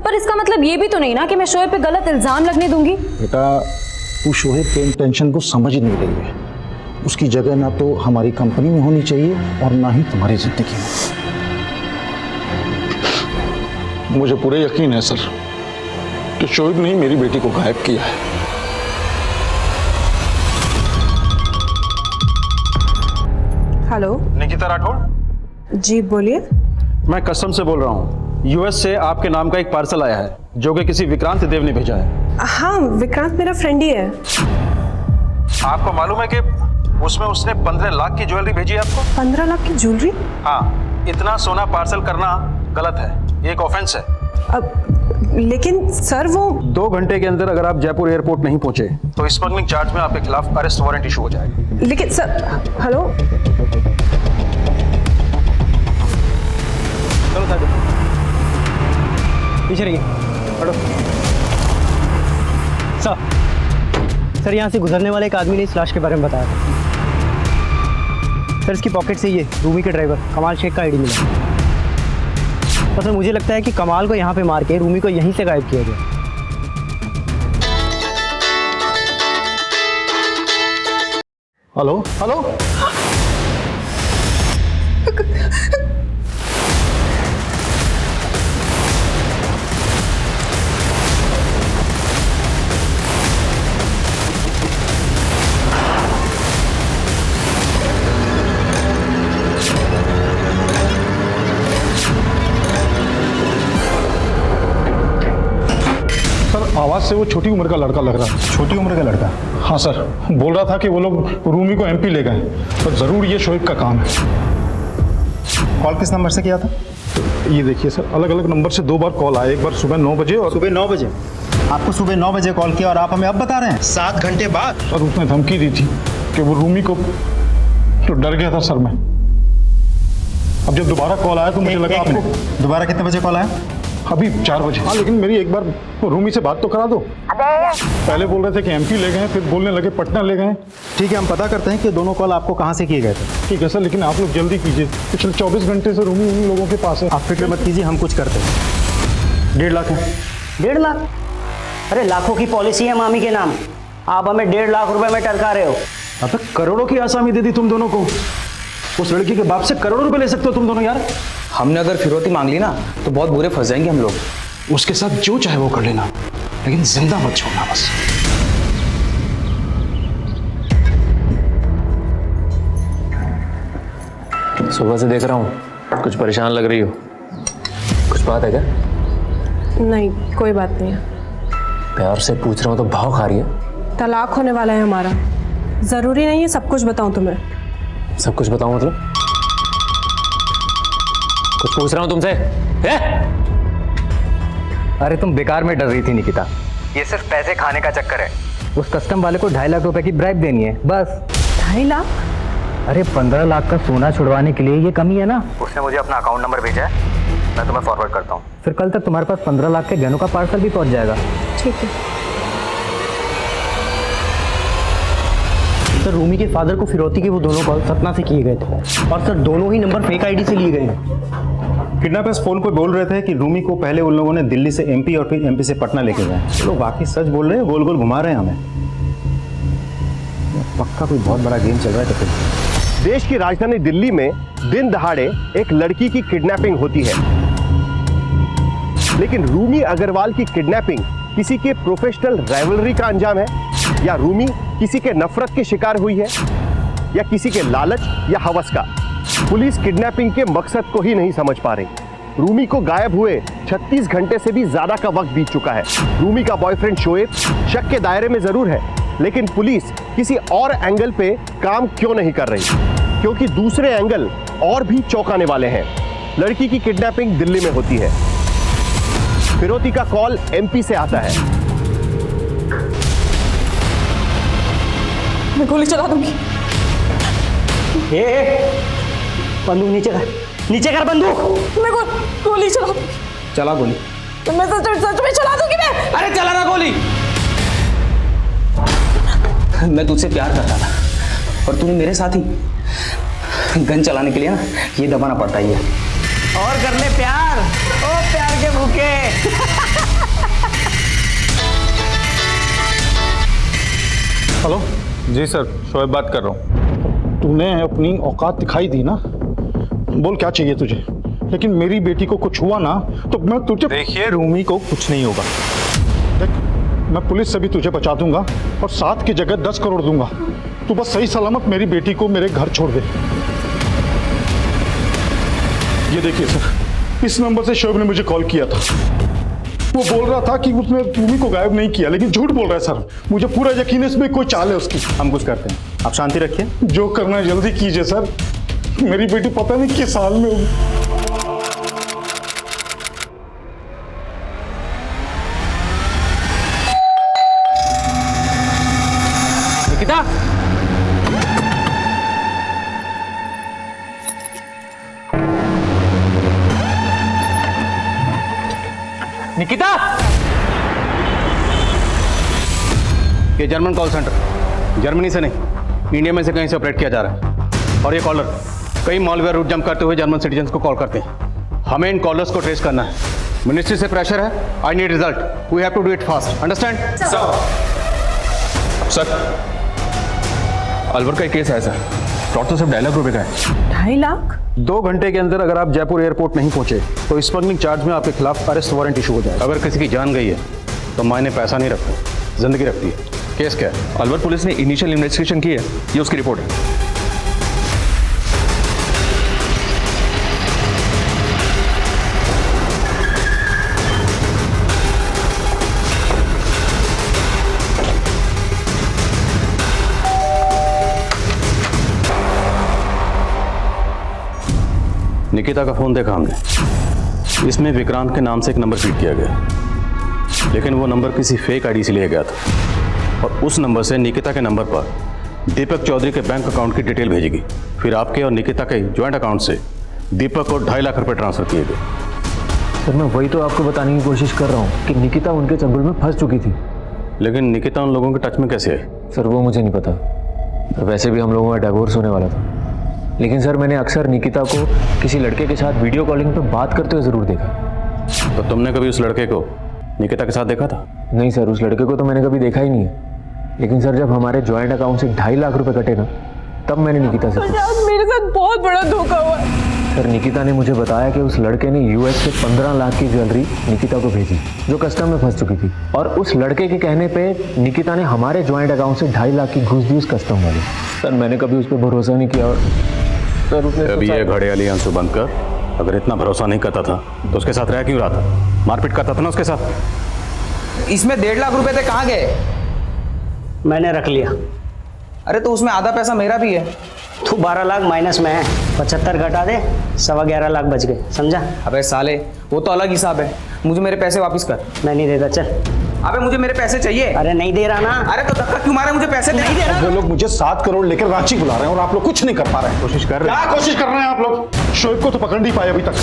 पर इसका मतलब ये भी तो नहीं ना कि मैं शोएब पे गलत इल्जाम लगने दूंगी। बेटा, तू शोएब के इंटेंशन को समझ नहीं रही है। उसकी जगह ना तो हमारी कंपनी में होनी चाहिए और ना ही तुम्हारी जिंदगी में। मुझे पूरे यकीन है सर कि शोएब ने ही मेरी बेटी को गायब किया है। हेलो, निकिता राठौड़ जी बोलिए। मैं कसम से बोल रहा हूँ, यूएस से आपके नाम का एक पार्सल आया है जो कि किसी विक्रांत देव ने भेजा है। हाँ, विक्रांत मेरा फ्रेंड ही है। आपको मालूम है कि उसमें उसने 15 लाख की ज्वेलरी भेजी है आपको? 15 लाख की ज्वेलरी? हाँ, इतना सोना पार्सल करना गलत है, ये एक ऑफेंस है। लेकिन सर वो 2 घंटे के अंदर अगर आप जयपुर एयरपोर्ट नहीं पहुंचे तो स्मगलिंग चार्ज में आपके खिलाफ अरेस्ट वारंट इशू हो जाएगा। लेकिन सर, हेलो, चलो साइड पीछे रहिए, हटो। सर यहाँ से गुजरने वाले एक आदमी ने इस लाश के बारे में बताया था। सर इसकी पॉकेट से ये रूमी के ड्राइवर कमाल शेख का आईडी मिला। तो सर मुझे लगता है कि कमाल को यहाँ पे मार के रूमी को यहीं से गायब किया गया। हेलो हेलो, आवाज से वो छोटी उम्र का लड़का लग रहा है। छोटी उम्र का लड़का? हाँ सर, बोल रहा था कि वो लोग रूमी को एमपी ले गए, पर जरूर ये शोएब का काम है। कॉल किस नंबर से किया था? ये देखिए सर, अलग अलग नंबर से 2 बार कॉल आया, एक बार सुबह 9 बजे और सुबह 9 बजे। आपको सुबह 9 बजे कॉल किया और आप हमें अब बता रहे हैं 7 घंटे बाद? सर उसने धमकी दी थी कि वो रूमी को, तो डर गया था सर मैं। अब जब दोबारा कॉल आया तो मुझे लगा आपको। दोबारा कितने बजे कॉल आया? अभी 4 बजे। हाँ, लेकिन मेरी एक बार रूमी से बात तो करा दो। पहले बोल रहे थे कि एमपी ले गए, फिर बोलने लगे पटना ले गए। ठीक है, हम पता करते हैं कि दोनों कॉल आपको कहाँ से किए गए थे। ठीक है सर, लेकिन आप लोग जल्दी कीजिए, पिछले 24 घंटे से रूमी उन लोगों के पास है। आप फिक्र मत कीजिए, हम कुछ करते हैं। 1.5 लाख है। 1.5 लाख? अरे लाखों की पॉलिसी है मामी के नाम, आप हमें 1.5 लाख रुपए में टरका रहे हो। अब करोड़ों की आसामी दे दी तुम दोनों को। उस लड़की के बाप से करोड़ों रुपए ले सकते हो तुम दोनों यार। हमने अगर फिरौती मांग ली ना तो बहुत बुरे फंस जाएंगे हम लोग। उसके साथ जो चाहे वो कर लेना, लेकिन जिंदा मत छोड़ना बस। सुबह से देख रहा हूँ कुछ परेशान लग रही हो, कुछ बात है क्या? नहीं, कोई बात नहीं है। प्यार से पूछ रहा हूँ तो भाव खा रही है। तलाक होने वाला है हमारा, जरूरी नहीं है सब कुछ बताऊं तुम्हें। सब कुछ बताऊं मतलब? कुछ पूछ रहा हूँ तुमसे। अरे तुम बेकार में डर रही थी निकिता, ये सिर्फ पैसे खाने का चक्कर है। उस कस्टम वाले को 2.5 लाख रुपए की ब्राइब देनी है बस। 2.5 लाख? अरे 15 लाख का सोना छुड़वाने के लिए ये कमी है ना। उसने मुझे अपना अकाउंट नंबर भेजा है, मैं तुम्हें फॉरवर्ड करता हूँ। फिर कल तक तुम्हारे पास 15 लाख के गहनों का पार्सल भी पहुंच जाएगा। ठीक है। सर रूमी के फादर को फिरौती के वो दोनों कॉल सतना से किए गए थे और सर दोनों ही नंबर फेक आईडी से लिए गए हैं। किडनैपर्स फोन पर बोल रहे थे कि रूमी को पहले उन लोगों ने दिल्ली से एमपी और फिर एमपी से पटना लेके गए। लोग वाकई सच बोल रहे हैं, गोल गोल घुमा रहे हैं हमें। पक्का कोई बहुत बड़ा गेम चल रहा है। तो फिर देश की राजधानी दिल्ली में दिन दहाड़े एक लड़की की किडनैपिंग होती है, लेकिन रूमी अग्रवाल की किडनैपिंग किसी के प्रोफेशनल राइवलरी का अंजाम है, या रूमी किसी के नफरत के शिकार हुई है, या किसी के लालच या हवस का। पुलिस किडनैपिंग के मकसद को ही नहीं समझ पा रही। रूमी को गायब हुए 36 घंटे से भी ज्यादा का वक्त बीत चुका है। रूमी का बॉयफ्रेंड शोएब शक के दायरे में जरूर है, लेकिन पुलिस किसी और एंगल पे काम क्यों नहीं कर रही? क्योंकि दूसरे एंगल और भी चौंकाने वाले हैं। लड़की की किडनैपिंग दिल्ली में होती है, फिरौती का कॉल एमपी से आता है। मैं गोली चला दूंगी। बंदूक नीचे कर बंदूक। मैं गोली चला दूंगी। चला गोली। मैं सच में चला दूंगी मैं। अरे चला ना गोली। मैं तुझसे प्यार करता था और तूने मेरे साथ ही गन चलाने के लिए ना ये दबाना पड़ता ही है। और कर ले प्यार, ओ प्यार के भूखे। हेलो जी सर, शोएब बात कर रहा हूँ। तूने अपनी औकात दिखाई दी ना, बोल क्या चाहिए तुझे। लेकिन मेरी बेटी को कुछ हुआ ना तो मैं तुझे। देखिए रूमी को कुछ नहीं होगा। देख मैं पुलिस से भी तुझे बचा दूंगा और 7 की जगह 10 करोड़ दूंगा। तू बस सही सलामत मेरी बेटी को मेरे घर छोड़ दे। ये देखिए सर, इस नंबर से शोएब ने मुझे कॉल किया था। वो बोल रहा था कि उसने रूमी को गायब नहीं किया, लेकिन झूठ बोल रहा है सर। मुझे पूरा यकीन है इसमें कोई चाल है उसकी। हम कुछ करते हैं, आप शांति रखिए। जो करना है जल्दी कीजिए सर। मेरी बेटी पता नहीं किस साल में होगी। निकिता, निकिता, ये जर्मन कॉल सेंटर जर्मनी से नहीं, इंडिया में से कहीं से ऑपरेट किया जा रहा है। और ये कॉलर कई मॉलवेयर रूट जंप करते हुए जर्मन सिटीजन्स को कॉल करते हैं। हमें इन कॉलर्स को ट्रेस करना है। मिनिस्ट्री से प्रेशर है। I need result. We have to do it fast. Understand? Sir Alwar का एक केस है सर। फ्रॉड तो सिर्फ 2.5 लाख रुपए का है। 2.5 लाख? 2 घंटे के अंदर अगर आप जयपुर एयरपोर्ट नहीं पहुंचे तो स्मगलिंग चार्ज में आपके खिलाफ अरेस्ट वारंट इशू हो जाएगा। अगर किसी की जान गई है तो मायने पैसा नहीं रखता, जिंदगी रखती है। केस क्या है? अलवर पुलिस ने इनिशियल इन्वेस्टिगेशन की है, ये उसकी रिपोर्ट है। निकिता का फोन देखा हमने। इसमें विक्रांत के नाम से एक नंबर फीड किया गया, लेकिन वो नंबर किसी फेक आईडी से लिया गया था और उस नंबर से निकिता के नंबर पर दीपक चौधरी के बैंक अकाउंट की डिटेल भेजी गई। फिर आपके और निकिता के ज्वाइंट अकाउंट से दीपक को 2.5 लाख रुपए ट्रांसफर किए गए। सर मैं वही तो आपको बताने की कोशिश कर रहा हूँ कि निकिता उनके चंगुल में फंस चुकी थी। लेकिन निकिता उन लोगों के टच में कैसे आई? सर वो मुझे नहीं पता। सर वैसे भी हम लोगों का डिवोर्स होने वाला था, लेकिन सर मैंने अक्सर निकिता को किसी लड़के के साथ वीडियो कॉलिंग पे बात करते हुए ज़रूर देखा। तो तुमने कभी उस लड़के को निकिता के साथ देखा था? नहीं सर, उस लड़के को तो मैंने कभी देखा ही नहीं है। लेकिन सर जब हमारे जॉइंट अकाउंट से 2.5 लाख रुपए कटे ना, तब मैंने निकिता से पूछा। मेरे साथ बहुत बड़ा धोखा हुआ है। सर निकिता ने मुझे बताया कि उस लड़के ने यूएस से 15 लाख की ज्वेलरी निकिता को भेजी जो कस्टम में फंस चुकी थी, और उस लड़के के कहने पे निकिता ने हमारे जॉइंट अकाउंट से 2.5 लाख की घूस दी उस कस्टम वाले। सर मैंने कभी उस पर भरोसा नहीं किया। और सर उसने अभी ये घड़ियाली आंसू बंद कर। अगर इतना भरोसा नहीं करता था तो उसके साथ रह क्यों रहा था? मारपीट करता था ना उसके साथ। इसमें 1.5 लाख रुपए थे, कहाँ गए? मैंने रख लिया। अरे तो उसमें आधा पैसा मेरा भी है। तू 12 लाख माइनस में है, 75 घटा दे, 11.25 लाख बच गए, समझा? अबे साले वो तो अलग हिसाब है, मुझे मेरे पैसे वापस कर। मैं नहीं देता, चल। अबे मुझे मेरे पैसे चाहिए। अरे नहीं दे रहा ना। अरे तो धक्का क्यों मारे? मुझे पैसे नहीं दे रहा। वो लोग मुझे 7 करोड़ लेकर रांची बुला रहे हैं और आप लोग कुछ नहीं कर पा रहे हैं। कोशिश कर रहे हैं। क्या कोशिश कर रहे हैं आप लोग? शोएब को तो पकड़ नहीं पाए अभी तक।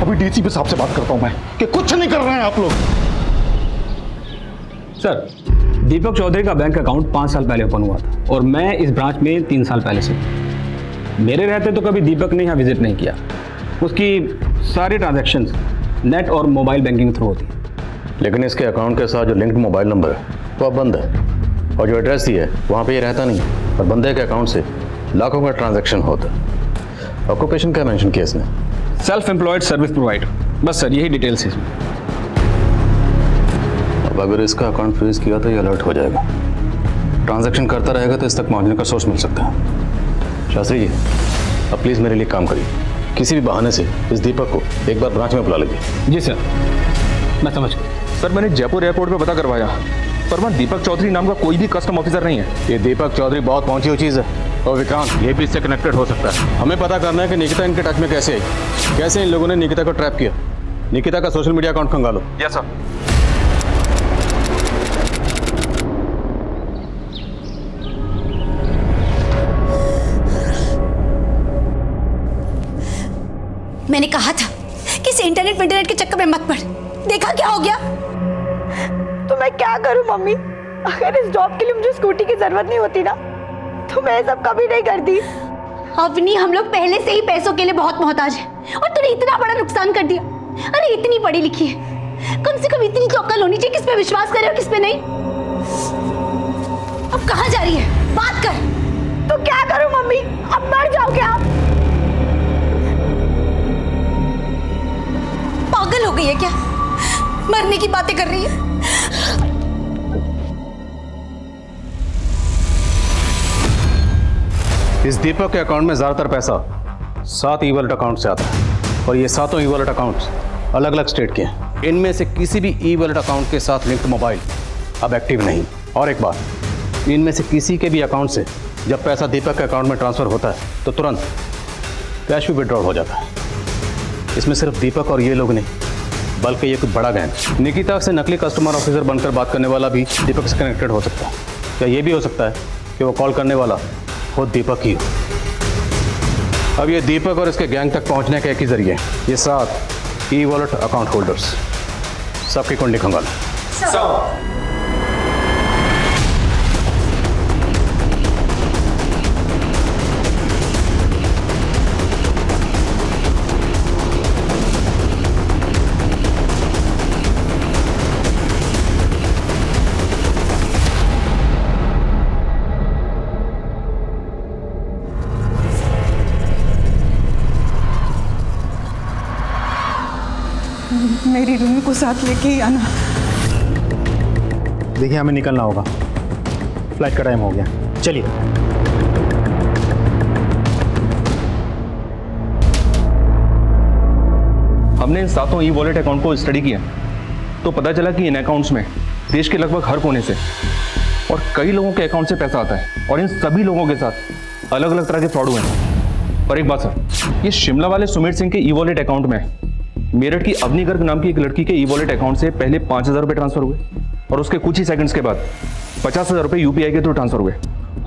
अभी डीसीपी साहब से बात करता हूं मैं कि कुछ नहीं कर रहे हैं आप लोग। सर, दीपक चौधरी का बैंक अकाउंट 5 साल पहले ओपन हुआ था और मैं इस ब्रांच में 3 साल पहले से। मेरे रहते तो कभी दीपक ने यहाँ विजिट नहीं किया। उसकी सारी ट्रांजैक्शंस नेट और मोबाइल बैंकिंग थ्रू होती है। लेकिन इसके अकाउंट के साथ जो लिंक्ड मोबाइल नंबर है वो अब बंद है, और जो एड्रेस दी है वहाँ पे ये रहता नहीं, और बंदे के अकाउंट से लाखों का ट्रांजैक्शन होता है। ऑक्यूपेशन क्या मेंशन किया इसने? Self employed service provider. बस सर, यही डिटेल्स है इसमें। अब अगर इसका अकाउंट फ्रीज किया तो ये अलर्ट हो जाएगा। ट्रांजैक्शन करता रहेगा तो इस तक पहुँचने का सोर्स मिल सकता है। शास्त्री जी, अब प्लीज़ मेरे लिए काम करिए। किसी भी बहाने से इस दीपक को एक बार ब्रांच में बुला लीजिए। जी सर, मैं समझ गया। सर, मैंने जयपुर एयरपोर्ट पे पता करवाया, पर वहाँ दीपक चौधरी नाम का कोई भी कस्टम ऑफिसर नहीं है। ये दीपक चौधरी बहुत पहुंची हुई चीज़ है, और विक्रांत ये भी इससे कनेक्टेड हो सकता है। हमें पता करना है कि निकिता इनके टच में कैसे आई, कैसे इन लोगों ने निकिता को ट्रैप किया। निकिता का सोशल मीडिया अकाउंट खंगालो। Yes sir. मैंने कहा था कि इस इंटरनेट के चक्कर में मत पड़। देखा क्या हो गया? तो मैं क्या करूं मम्मी? अगर इस जॉब के लिए मुझे स्कूटी की जरूरत नहीं होती ना तो मैं सब कभी नहीं करती। अवनी, हम लोग पहले से ही पैसों के लिए बहुत मोहताज हैं और तूने इतना बड़ा नुकसान कर दिया। अरे इतनी पढ़ी लिखी है, कम से कम इतनी तो अक्ल होनी चाहिए किस पे विश्वास करे और किस पे नहीं। अब कहाँ जा रही है? बात कर। तो क्या करूं मम्मी? अब मर जाओगे आप? पागल हो गई है क्या? मरने की बातें कर रही है। इस दीपक के अकाउंट में ज्यादातर पैसा 7 ई वॉलेट अकाउंट से आता है, और ये 7 ई वॉलेट अकाउंट्स अलग अलग स्टेट के हैं। इनमें से किसी भी ई वॉलेट अकाउंट के साथ लिंक्ड मोबाइल अब एक्टिव नहीं। और एक बात, इनमें से किसी के भी अकाउंट से जब पैसा दीपक के अकाउंट में ट्रांसफर होता है तो तुरंत कैश भी विड्रॉल हो जाता है। इसमें सिर्फ दीपक और ये लोग नहीं, बल्कि ये कुछ बड़ा गैंग निकिता से नकली कस्टमर ऑफिसर बनकर बात करने वाला भी दीपक से कनेक्टेड हो सकता है। क्या ये भी हो सकता है कि वो कॉल करने वाला खुद दीपक ही हो? अब ये दीपक और इसके गैंग तक पहुंचने का एक ही जरिए, ये 7 ई वॉलेट अकाउंट होल्डर्स, सबकी कुंडली खंगालो। मेरी रूमी को साथ लेके ही आना। देखिए, हमें निकलना होगा, फ्लाइट का टाइम हो गया। चलिए। हमने इन 7 ई वॉलेट अकाउंट को स्टडी किया तो पता चला कि इन अकाउंट्स में देश के लगभग हर कोने से और कई लोगों के अकाउंट से पैसा आता है, और इन सभी लोगों के साथ अलग अलग तरह के फ्रॉड हुए हैं। पर एक बात सर, ये शिमला वाले सुमित सिंह के ई वॉलेट अकाउंट में मेरठ की अवनी गर्ग नाम की एक लड़की के ई वॉलेट अकाउंट से पहले 5,000 रुपये ट्रांसफर हुए, और उसके कुछ ही सेकंड्स के बाद 50,000 रुपये यूपीआई के थ्रू ट्रांसफर हुए,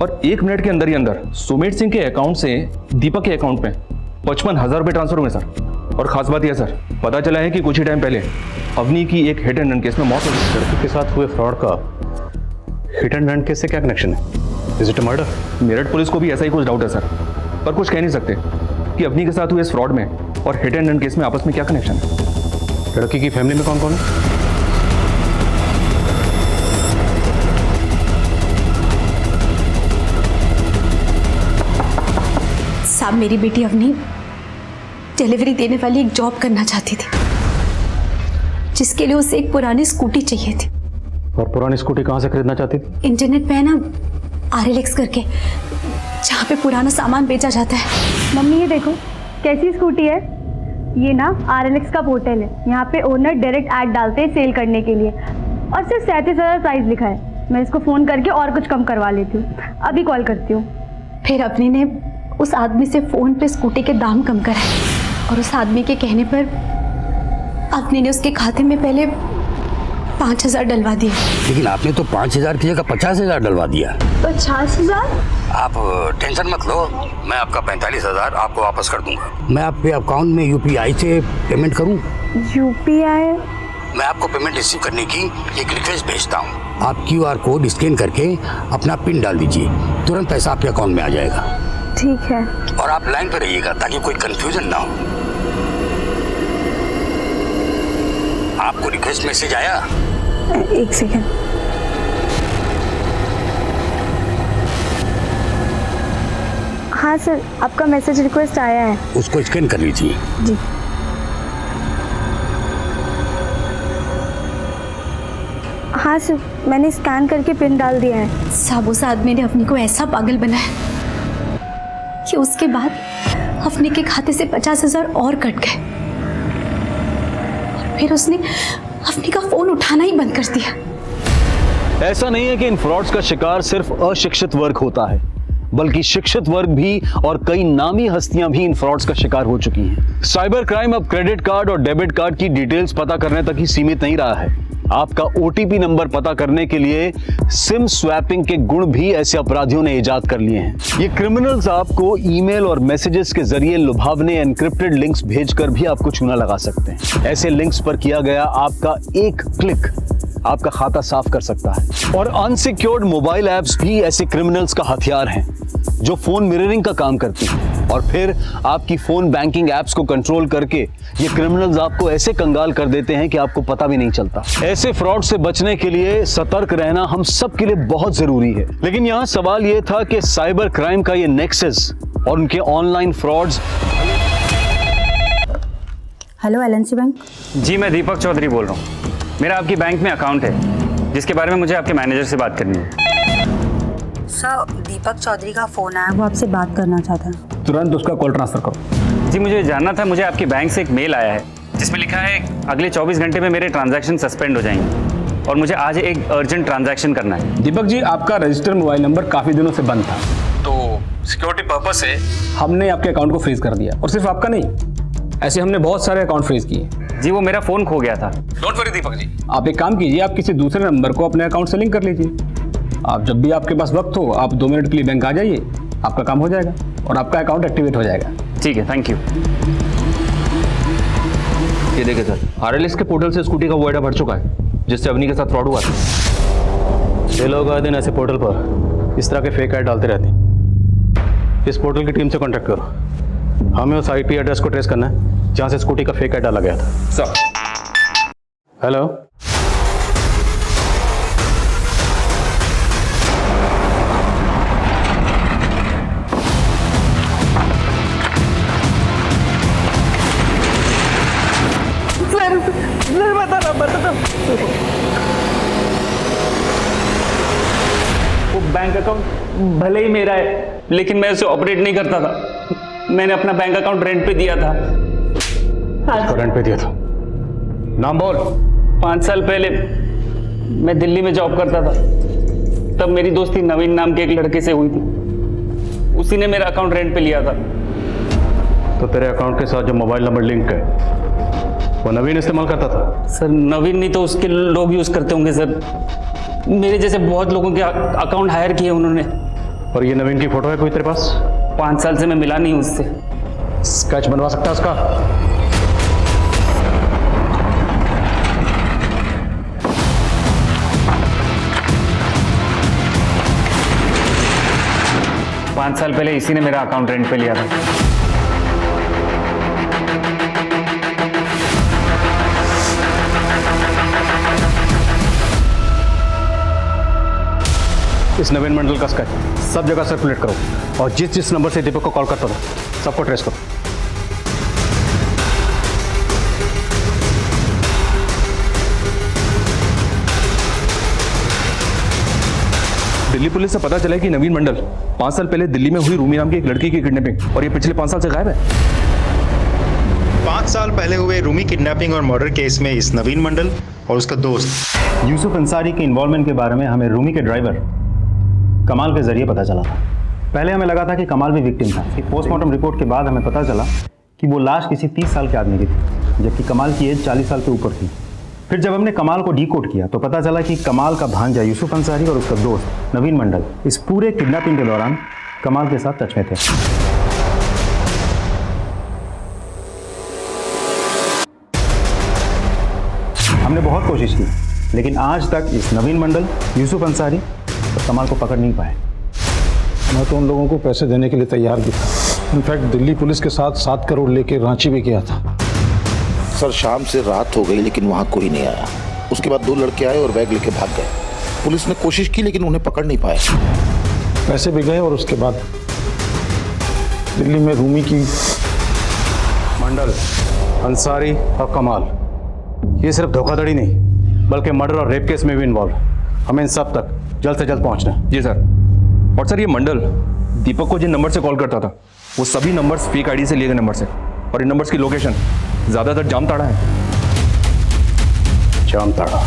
और 1 मिनट के अंदर ही अंदर सुमित सिंह के अकाउंट से दीपक के अकाउंट में 55,000 रुपये ट्रांसफर हुए सर। और खास बात यह सर, पता चला है कि कुछ ही टाइम पहले अवनी की एक हिट एंड रन केस में मौत हो गई। लड़की के साथ हुए फ्रॉड का हिट एंड रन केस से क्या कनेक्शन है? Is it murder? Meerut police को भी ऐसा ही कुछ डाउट है सर, पर कुछ कह नहीं सकते कि अवनी के साथ हुए इस फ्रॉड में और हिट एंड रन केस में आपस में क्या कनेक्शन है। लड़की की फैमिली में कौन कौन है? साहब, मेरी बेटी अवनी डिलीवरी देने वाली एक जॉब करना चाहती थी, जिसके लिए उसे एक पुरानी स्कूटी चाहिए थी। और पुरानी स्कूटी कहाँ से खरीदना चाहती थी? इंटरनेट पे है ना, RLX करके, जहाँ पे पुराना सामान बेचा जाता है। मम्मी ये देखो कैसी स्कूटी है। ये ना RLX का पोर्टल है, यहाँ पे ओनर डायरेक्ट ऐड डालते हैं सेल करने के लिए, और सिर्फ 37,000 प्राइस लिखा है। मैं इसको फ़ोन करके और कुछ कम करवा लेती हूँ, अभी कॉल करती हूँ। फिर अपनी ने उस आदमी से फ़ोन पे स्कूटी के दाम कम कराए, और उस आदमी के कहने पर अपनी ने उसके खाते में पहले 5,000 डलवा दिए। लेकिन आपने तो 5,000 की जगह 50,000 डलवा दिया। 50,000? आप टेंशन मत लो, मैं आपका 45,000 आपको वापस कर दूंगा। मैं आपके अकाउंट में UPI से पेमेंट करूं? UPI? मैं आपको पेमेंट रिसीव करने की एक रिक्वेस्ट भेजता हूं। आप QR कोड स्कैन करके अपना पिन डाल दीजिए, तुरंत पैसा आपके अकाउंट में आ जाएगा। ठीक है। और आप लाइन पर रहिएगा ताकि कोई कंफ्यूजन ना हो। आपको रिक्वेस्ट मैसेज आया? एक सेकेंड। हाँ सर, आपका मैसेज रिक्वेस्ट आया है। उसको स्कैन कर लीजिए। जी। हाँ सर, मैंने स्कैन करके पिन डाल दिया है। साबुस आदमी ने अपनी को ऐसा पागल बनाया कि उसके बाद अपने के खाते से 50,000 और कट गए और फिर उसने अपने का फोन उठाना ही बंद कर दिया। ऐसा नहीं है कि इन फ्रॉड्स का शिकार सिर्फ अशिक्षित वर्ग होता है, बल्कि शिक्षित वर्ग भी और कई नामी हस्तियां भी इन फ्रॉड्स का शिकार हो चुकी हैं। साइबर क्राइम अब क्रेडिट कार्ड और डेबिट कार्ड की डिटेल्स पता करने तक ही सीमित नहीं रहा है। आपका OTP नंबर पता करने के लिए सिम स्वैपिंग के गुण भी ऐसे अपराधियों ने इजाद कर लिए हैं। ये क्रिमिनल्स आपको ईमेल और मैसेजेस के जरिए लुभावने एनक्रिप्टेड लिंक्स भेजकर भी आपको चूना लगा सकते हैं। ऐसे लिंक्स पर किया गया आपका एक क्लिक आपका खाता साफ कर सकता है। और अनसिक्योर्ड मोबाइल ऐप्स भी ऐसे क्रिमिनल्स का हथियार हैं जो फोन मिररिंग का काम करती हैं और फिर आपकी फोन बैंकिंग ऐप्स को कंट्रोल करके ये क्रिमिनल्स आपको ऐसे कंगाल कर देते हैं कि आपको पता भी नहीं चलता। ऐसे फ्रॉड से बचने के लिए सतर्क रहना हम सब के लिए बहुत जरूरी है। लेकिन यहाँ सवाल ये था कि साइबर क्राइम का ये नेक्सस और उनके online frauds. Hello LNC bank. जी, मैं दीपक चौधरी बोल रहा हूँ। मेरा आपकी बैंक में अकाउंट है जिसके बारे में मुझे आपके मैनेजर से बात करनी है। सर, दीपक चौधरी का फोन आया, वो आपसे बात करना चाहता है। तुरंत उसका कॉल ट्रांसफर करो। जी, मुझे जानना था, मुझे आपकी बैंक से एक मेल आया है जिसमें लिखा है अगले 24 घंटे में मेरे ट्रांजैक्शन सस्पेंड हो जाएंगे और मुझे आज एक अर्जेंट ट्रांजैक्शन करना है। दीपक जी, आपका रजिस्टर्ड मोबाइल नंबर काफ़ी दिनों से बंद था, तो सिक्योरिटी पर्पज से हमने आपके अकाउंट को फ्रीज कर दिया। और सिर्फ आपका नहीं, ऐसे हमने बहुत सारे अकाउंट फ्रीज किए। जी, वो मेरा फ़ोन खो गया था। डोंट वरी दीपक जी, आप एक काम कीजिए, आप किसी दूसरे नंबर को अपने अकाउंट से लिंक कर लीजिए। आप जब भी आपके पास वक्त हो, आप 2 मिनट के लिए बैंक आ जाइए, आपका काम हो जाएगा और आपका अकाउंट एक्टिवेट हो जाएगा। ठीक है, थैंक यू। ये देखिए सर, RLX के पोर्टल से स्कूटी का वो आइडिया भर चुका है जिससे अवनी के साथ फ्रॉड हुआ था। ये लोग आए दिन ऐसे पोर्टल पर इस तरह के फेक ऐड डालते रहते हैं। इस पोर्टल की टीम से कांटेक्ट करो, हमें उस IP एड्रेस को ट्रेस करना है जहाँ से स्कूटी का फेक ऐड डाला गया था। सर। हेलो, वो बैंक अकाउंट भले ही मेरा है लेकिन मैं उसे ऑपरेट नहीं करता था। मैंने अपना बैंक अकाउंट रेंट पे दिया था। रेंट पे दिया था? नाम बोल। 5 साल पहले मैं दिल्ली में जॉब करता था, तब मेरी दोस्ती नवीन नाम के एक लड़के से हुई थी। उसी ने मेरा अकाउंट रेंट पे लिया था। तो तेरे अकाउंट के साथ जो मोबाइल नंबर लिंक है वो नवीन इस्तेमाल करता था? सर, नवीन नहीं तो उसके लोग यूज करते होंगे सर। मेरे जैसे बहुत लोगों के अकाउंट हायर किए उन्होंने। और ये नवीन की फोटो है कोई तेरे पास? 5 साल से मैं मिला नहीं उससे। स्केच बनवा सकता है उसका? पाँच साल पहले इसी ने मेरा अकाउंट रेंट पे लिया था। इस नवीन मंडल का स्केच सब जगह सर्कुलेट करो और जिस जिस नंबर से दीपक को कॉल करता था सबको ट्रेस करो। दिल्ली पुलिस से पता चला कि नवीन मंडल 5 साल पहले दिल्ली में हुई रूमी नाम की एक लड़की की किडनैपिंग और ये पिछले 5 साल से गायब है। 5 साल पहले हुए रूमी किडनैपिंग और मर्डर केस में इस नवीन मंडल और उसका दोस्त यूसुफ अंसारी के इन्वॉल्वमेंट के बारे में हमें रूमी के ड्राइवर कमाल के जरिए पता चला था। पहले हमें लगा था कि कमाल भी विक्टिम था। पोस्टमार्टम रिपोर्ट के बाद हमें पता चला कि वो लाश किसी 30 साल के आदमी की थी, जबकि कमाल की एज 40 साल के ऊपर थी। फिर जब हमने कमाल को डीकोड किया तो पता चला कि कमाल का भांजा यूसुफ अंसारी और उसका दोस्त नवीन मंडल इस पूरे किडनैपिंग के दौरान कमाल के साथ टच में थे। हमने बहुत कोशिश की, लेकिन आज तक इस नवीन मंडल, यूसुफ अंसारी और कमाल को पकड़ नहीं पाए। मैं तो उन लोगों को पैसे देने के लिए तैयार भी था। इनफैक्ट दिल्ली पुलिस के साथ 7 करोड़ लेके रांची भी गया था। सर शाम से रात हो गई लेकिन वहाँ कोई नहीं आया। उसके बाद 2 लड़के आए और बैग लेके भाग गए। पुलिस ने कोशिश की लेकिन उन्हें पकड़ नहीं पाए। पैसे भी गए और उसके बाद दिल्ली में रूमी की। मंडल, अंसारी और कमाल ये सिर्फ धोखाधड़ी नहीं बल्कि मर्डर और रेप केस में भी इन्वॉल्व। हमें इन सब तक जल्द से जल्द पहुंचना है। जी सर। और सर ये मंडल दीपक को जिन नंबर से कॉल करता था वो सभी नंबर्स फेक आईडी से लिए गए नंबर से, और इन नंबर्स की लोकेशन ज्यादातर जामताड़ा है। Jamtara.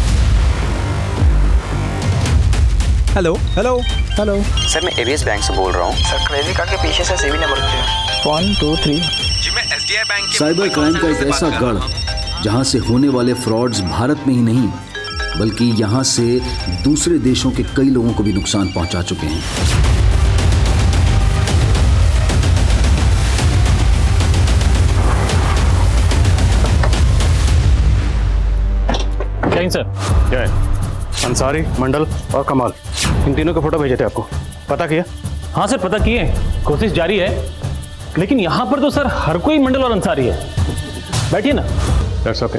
Hello hello hello sir मैं एबीएस बैंक से बोल रहा हूँ। सर क्रेडिट कार्ड के पीछे से सीवी नंबर 1 2 3 जी मैं एसडीआई बैंक के साइबर क्राइम का एक ऐसा गढ़ जहां से होने वाले फ्रॉड्स भारत में ही नहीं बल्कि यहां से दूसरे देशों के कई लोगों को भी नुकसान पहुंचा चुके हैं। जय हिंद सर। जय। अंसारी, मंडल और कमाल इन तीनों के फोटो भेजे थे आपको, पता किया? हाँ सर पता किए, कोशिश जारी है, लेकिन यहाँ पर तो सर हर कोई मंडल और अंसारी है। बैठिए ना। That's okay.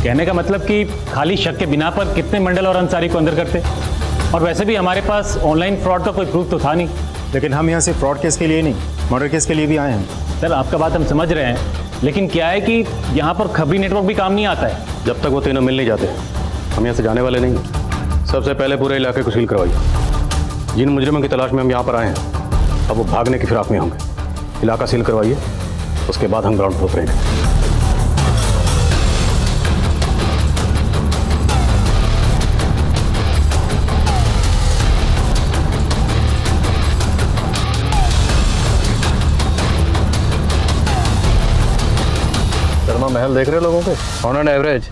कहने का मतलब कि खाली शक के बिना पर कितने मंडल और अंसारी को अंदर करते, और वैसे भी हमारे पास ऑनलाइन फ्रॉड का कोई प्रूफ तो था नहीं। लेकिन हम यहाँ से फ्रॉड केस के लिए नहीं, मर्डर केस के लिए भी आए हैं। सर आपका बात हम समझ रहे हैं, लेकिन क्या है कि यहाँ पर खबरी नेटवर्क भी काम नहीं आता है। जब तक वो तीनों मिल नहीं जाते हम यहाँ से जाने वाले नहीं। सबसे पहले पूरे इलाके को सील करवाइए। जिन मुजरिमों की तलाश में हम यहाँ पर आए हैं अब वो भागने की फिराक में होंगे। इलाका सील करवाइए, उसके बाद हम ग्राउंड पर उतरेंगे। शर्मा महल देख रहे लोगों के? ऑन एन एवरेज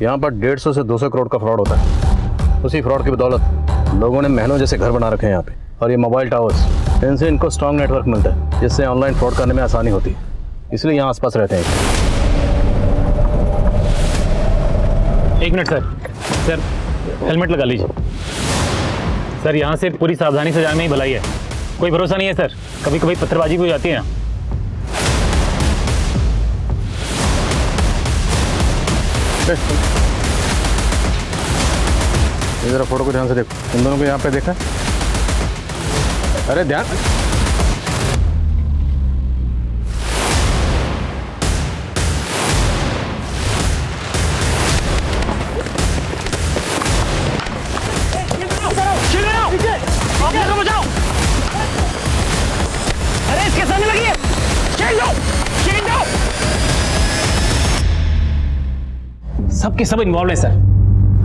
यहाँ पर 150 से 200 करोड़ का फ्रॉड होता है। उसी फ्रॉड की बदौलत लोगों ने महलों जैसे घर बना रखे हैं यहाँ पे। और ये मोबाइल टावर्स, इनसे इनको स्ट्रॉन्ग नेटवर्क मिलता है जिससे ऑनलाइन फ्रॉड करने में आसानी होती है, इसलिए यहाँ आसपास रहते हैं। 1 मिनट सर। सर हेलमेट लगा लीजिए। सर यहाँ से पूरी सावधानी से जाने में ही भलाई है, कोई भरोसा नहीं है सर, कभी कभी पत्थरबाजी भी हो जाती है यहाँ। ये जरा फोटो को ध्यान से देखो, इन दोनों को यहाँ पे देखा? अरे ध्यान। अरे इसके सामने लगी है। सब के सब इन्वॉल्व है सर।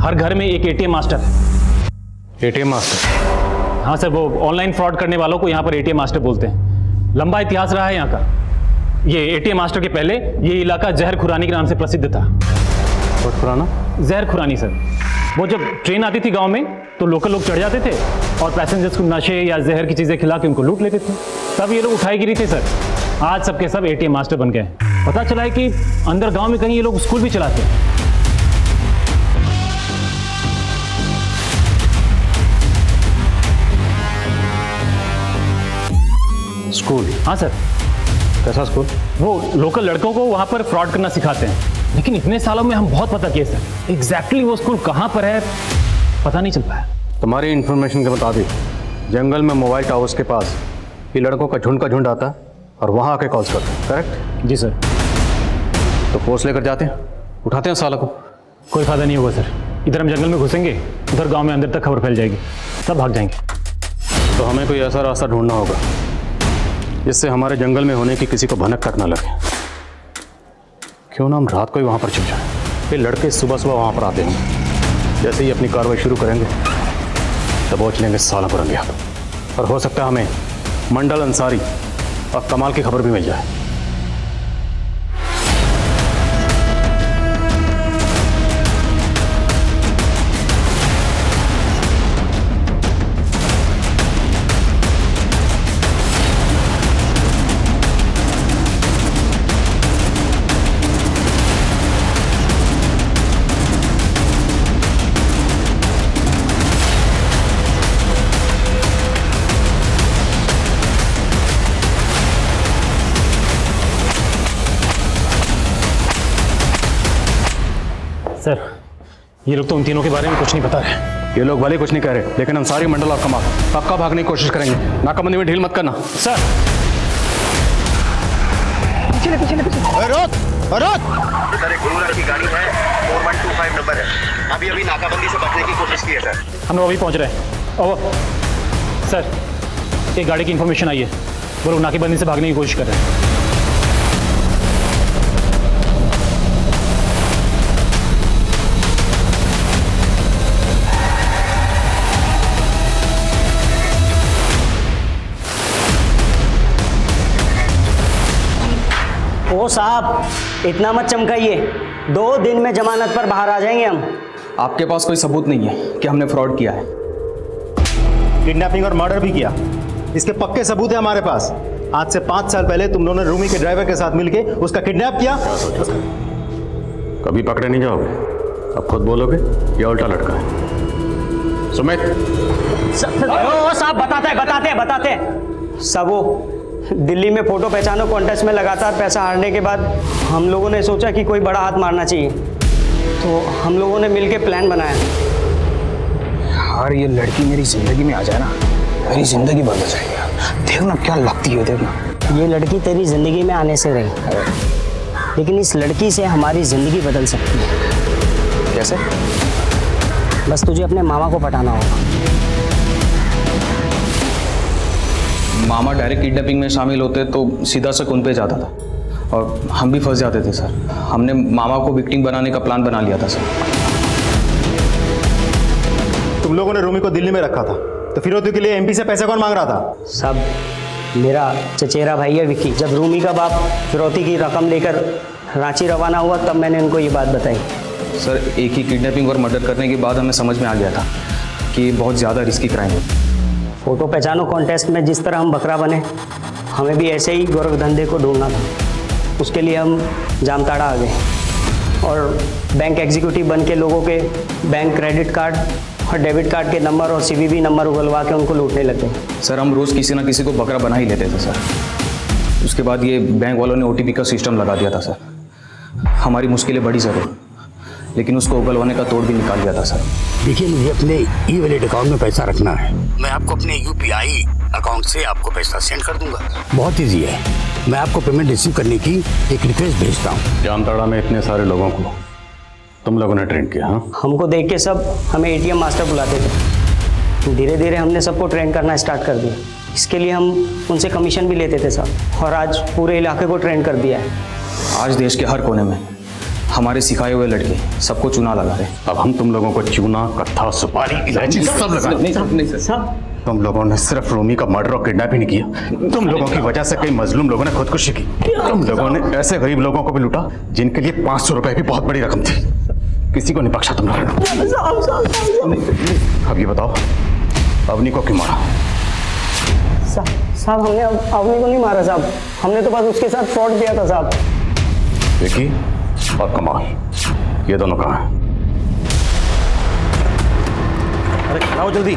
हर घर में एक एटीएम मास्टर है। ATM master? हाँ सर, वो ऑनलाइन फ्रॉड करने वालों को यहाँ पर एटीएम मास्टर बोलते हैं। लंबा इतिहास रहा है यहाँ का। ये एटीएम मास्टर के पहले ये इलाका जहर खुरानी के नाम से प्रसिद्ध था। बहुत पुराना? जहर खुरानी सर। वो जब ट्रेन आती थी गांव में तो लोकल लोग चढ़ जाते थे और पैसेंजर्स को नशे या जहर की चीज़ें खिला के उनको लूट लेते थे। तब ये लोग उठाई गिरी थे सर। आज सबके सब एटीएम मास्टर बन गए। पता चला है कि अंदर गांव में कहीं ये लोग स्कूल भी चलाते हैं। स्कूल? हाँ सर। कैसा स्कूल? वो लोकल लड़कों को वहाँ पर फ्रॉड करना सिखाते हैं, लेकिन इतने सालों में हम बहुत पता किए सर। एग्जैक्टली वो स्कूल कहाँ पर है पता नहीं चल पाया। तुम्हारी इन्फॉर्मेशन के मुताबिक जंगल में मोबाइल टावर्स के पास ये लड़कों का झुंड आता है और वहाँ आके कॉल्स करते हैं, करेक्ट? जी सर। तो पोस्ट लेकर जाते हैं, उठाते हैं साला को। कोई फायदा नहीं होगा सर। इधर हम जंगल में घुसेंगे, उधर गाँव में अंदर तक खबर फैल जाएगी, सब भाग जाएंगे। तो हमें कोई ऐसा रास्ता ढूंढना होगा जिससे हमारे जंगल में होने की किसी को भनक तक ना लगे। क्यों ना हम रात को ही वहाँ पर छिप जाएं, फिर लड़के सुबह सुबह वहाँ पर आते हैं। जैसे ही अपनी कार्रवाई शुरू करेंगे दबोच लेंगे साला को रंगे हाथ। और हो सकता है हमें मंडल, अंसारी और कमाल की खबर भी मिल जाए। सर, ये लोग तो उन तीनों के बारे में कुछ नहीं बता रहे। ये लोग भले कुछ नहीं कह रहे, लेकिन अंसारी मंडल और कमाल पक्का भागने की कोशिश करेंगे। नाकाबंदी में ढील मत करना। सर पीछे पीछे रोक रोक। सर, एक गुरुराज की गाड़ी है, 4125 नंबर है। अभी अभी नाकाबंदी से बचने की कोशिश की है सर। हम लोग अभी पहुंच रहे हैं। ओह सर, एक गाड़ी की इन्फॉर्मेशन आई है, वो लोग नाकेबंदी से भागने की कोशिश कर रहे हैं। ओ साहब, इतना मत चमकाइए, 2 दिन में जमानत पर बाहर आ जाएंगे हम। आपके पास कोई सबूत नहीं है कि हमने फ्रॉड किया है? किडनैपिंग और मर्डर भी किया, इसके पक्के सबूत है हमारे पास। आज से 5 साल पहले तुम दोनों ने रूमी के ड्राइवर के साथ मिलके उसका किडनैप किया। कभी पकड़े नहीं जाओगे, अब खुद बोलोगे या उल्टा लटका है? सुमित साहब, बताते हैं। सब वो दिल्ली में फोटो पहचानो कॉन्टेस्ट में लगातार पैसा हारने के बाद हम लोगों ने सोचा कि कोई बड़ा हाथ मारना चाहिए, तो हम लोगों ने मिलके प्लान बनाया। यार, ये लड़की मेरी जिंदगी में आ जाए ना, मेरी जिंदगी बदल जाएगी। देखना क्या लगती है, देखना। ये लड़की तेरी जिंदगी में आने से रही, लेकिन इस लड़की से हमारी जिंदगी बदल सकती है। कैसे? बस तुझे अपने मामा को पटाना होगा। मामा डायरेक्ट किडनैपिंग में शामिल होते तो सीधा शक उन पे जाता था और हम भी फंस जाते थे सर। हमने मामा को विक्टिम बनाने का प्लान बना लिया था सर। तुम लोगों ने रूमी को दिल्ली में रखा था, तो फिरौती के लिए एमपी से पैसा कौन मांग रहा था? सब मेरा चचेरा भाई है विक्की। जब रूमी का बाप फिरौती की रकम लेकर रांची रवाना हुआ, तब मैंने इनको ये बात बताई। सर, एक ही किडनैपिंग और मर्डर करने के बाद हमें समझ में आ गया था कि बहुत ज़्यादा रिस्की क्राइम है। फोटो पहचानो कॉन्टेस्ट में जिस तरह हम बकरा बने, हमें भी ऐसे ही गोरख धंधे को ढूंढना था। उसके लिए हम जामताड़ा आ गए और बैंक एग्जीक्यूटिव बन के लोगों के बैंक क्रेडिट कार्ड और डेबिट कार्ड के नंबर और सीवीवी नंबर उगलवा के उनको लूटने लगे। सर, हम रोज़ किसी ना किसी को बकरा बना ही लेते थे सर। उसके बाद ये बैंक वालों ने OTP का सिस्टम लगा दिया था सर। हमारी मुश्किलें बढ़ी ज़रूर, लेकिन उसको उगलवाने का तोड़ भी निकाल दिया था सर। देखिए, मुझे अपने ई-वॉलेट अकाउंट में पैसा रखना है। मैं आपको अपने UPI अकाउंट से आपको पैसा सेंड कर दूंगा। बहुत ईजी है। मैं आपको पेमेंट रिसीव करने की एक रिक्वेस्ट भेजता हूँ। जामताड़ा में इतने सारे लोगों को तुम लोगों ने ट्रेन किया? हाँ, हमको देख के सब हमें ATM मास्टर बुलाते थे। धीरे धीरे हमने सबको ट्रेन करना स्टार्ट कर दिया। इसके लिए हम उनसे कमीशन भी लेते थे साहब, और आज पूरे इलाके को ट्रेन कर दिया है। आज देश के हर कोने में हमारे सिखाए हुए लड़के सबको चूना लगा रहे। अब हम तुम लोगों को चूना, कत्था, सुपारी, इलायची सब लगा। नहीं सर। तुम लोगों ने सिर्फ रूमी का मर्डर और किडनैप ही नहीं किया, तुम लोगों की वजह से कई मजलूम लोगों ने खुदकुशी की। तुम लोगों ने ऐसे गरीब लोगों को भी लूटा जिनके लिए 500 रुपए भी बहुत बड़ी रकम थी। किसी को नहीं बख्शा तुम लोगों ने। अब ये बताओ, अवनी को क्यों मारा? साहब, हमने अवनी को नहीं मारा साहब, हमने तो बस उसके साथ फ्रॉड किया था साहब। विकी और कमाल, ये दोनों कहाँ हैं? अरे खड़ा हो जल्दी,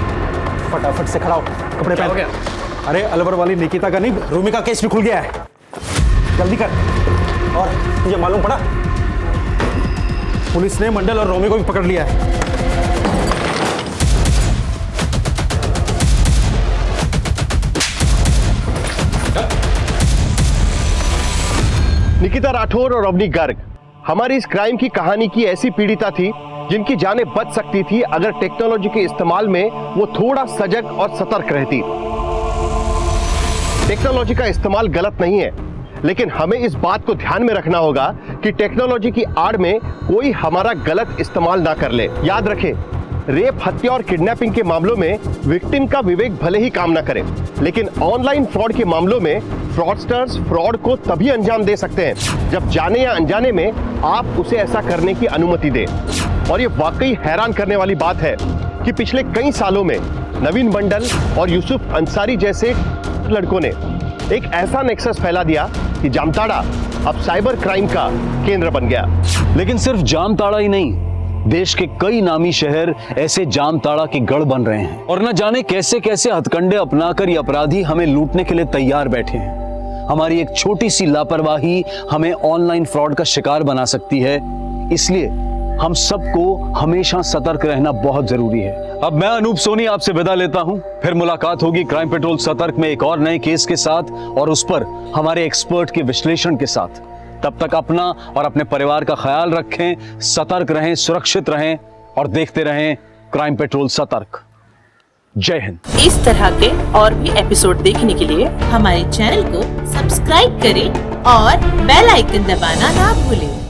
फटाफट से खड़ा हो, कपड़े पहन। गया? अरे अलवर वाली निकिता का नहीं, रूमी का केस भी खुल गया है। जल्दी कर। और तुझे मालूम पड़ा, पुलिस ने मंडल और रोमी को भी पकड़ लिया है। निकिता राठौर और अवनी गर्ग हमारी इस क्राइम की कहानी की ऐसी पीड़िता थी जिनकी जानें बच सकती थी अगर टेक्नोलॉजी के इस्तेमाल में वो थोड़ा सजग और सतर्क रहती। टेक्नोलॉजी का इस्तेमाल गलत नहीं है, लेकिन हमें इस बात को ध्यान में रखना होगा कि टेक्नोलॉजी की आड़ में कोई हमारा गलत इस्तेमाल ना कर ले। याद रखें, रेप, हत्या और किडनैपिंग के मामलों में विक्टिम का विवेक भले ही काम ना करे, लेकिन ऑनलाइन फ्रॉड के मामलों में फ्रॉडस्टर्स फ्रॉड को तभी अंजाम दे सकते हैं जब जाने या अनजाने में आप उसे ऐसा करने की अनुमति दें। और ये वाकई हैरान करने वाली बात है कि पिछले कई सालों में नवीन मंडल और यूसुफ अंसारी जैसे लड़कों ने एक ऐसा नेक्सस फैला दिया कि जामताड़ा अब साइबर क्राइम का केंद्र बन गया। लेकिन सिर्फ जामताड़ा ही नहीं, देश के कई नामी शहर ऐसे जामताड़ा के गढ़ बन रहे हैं और न जाने कैसे कैसे हथकंडे अपनाकर ये अपराधी हमें लूटने के लिए तैयार बैठे हैं। हमारी एक छोटी सी लापरवाही हमें ऑनलाइन फ्रॉड का शिकार बना सकती है, इसलिए हम सबको हमेशा सतर्क रहना बहुत जरूरी है। अब मैं अनूप सोनी आपसे विदा लेता हूं। फिर मुलाकात होगी क्राइम पेट्रोल सतर्क में एक और नए केस के साथ और उस पर हमारे एक्सपर्ट के विश्लेषण के साथ। तब तक अपना और अपने परिवार का ख्याल रखें, सतर्क रहें, सुरक्षित रहें और देखते रहें क्राइम पेट्रोल सतर्क। जय हिंद। इस तरह के और भी एपिसोड देखने के लिए हमारे चैनल को सब्सक्राइब करें और बेल आइकन दबाना ना भूलें।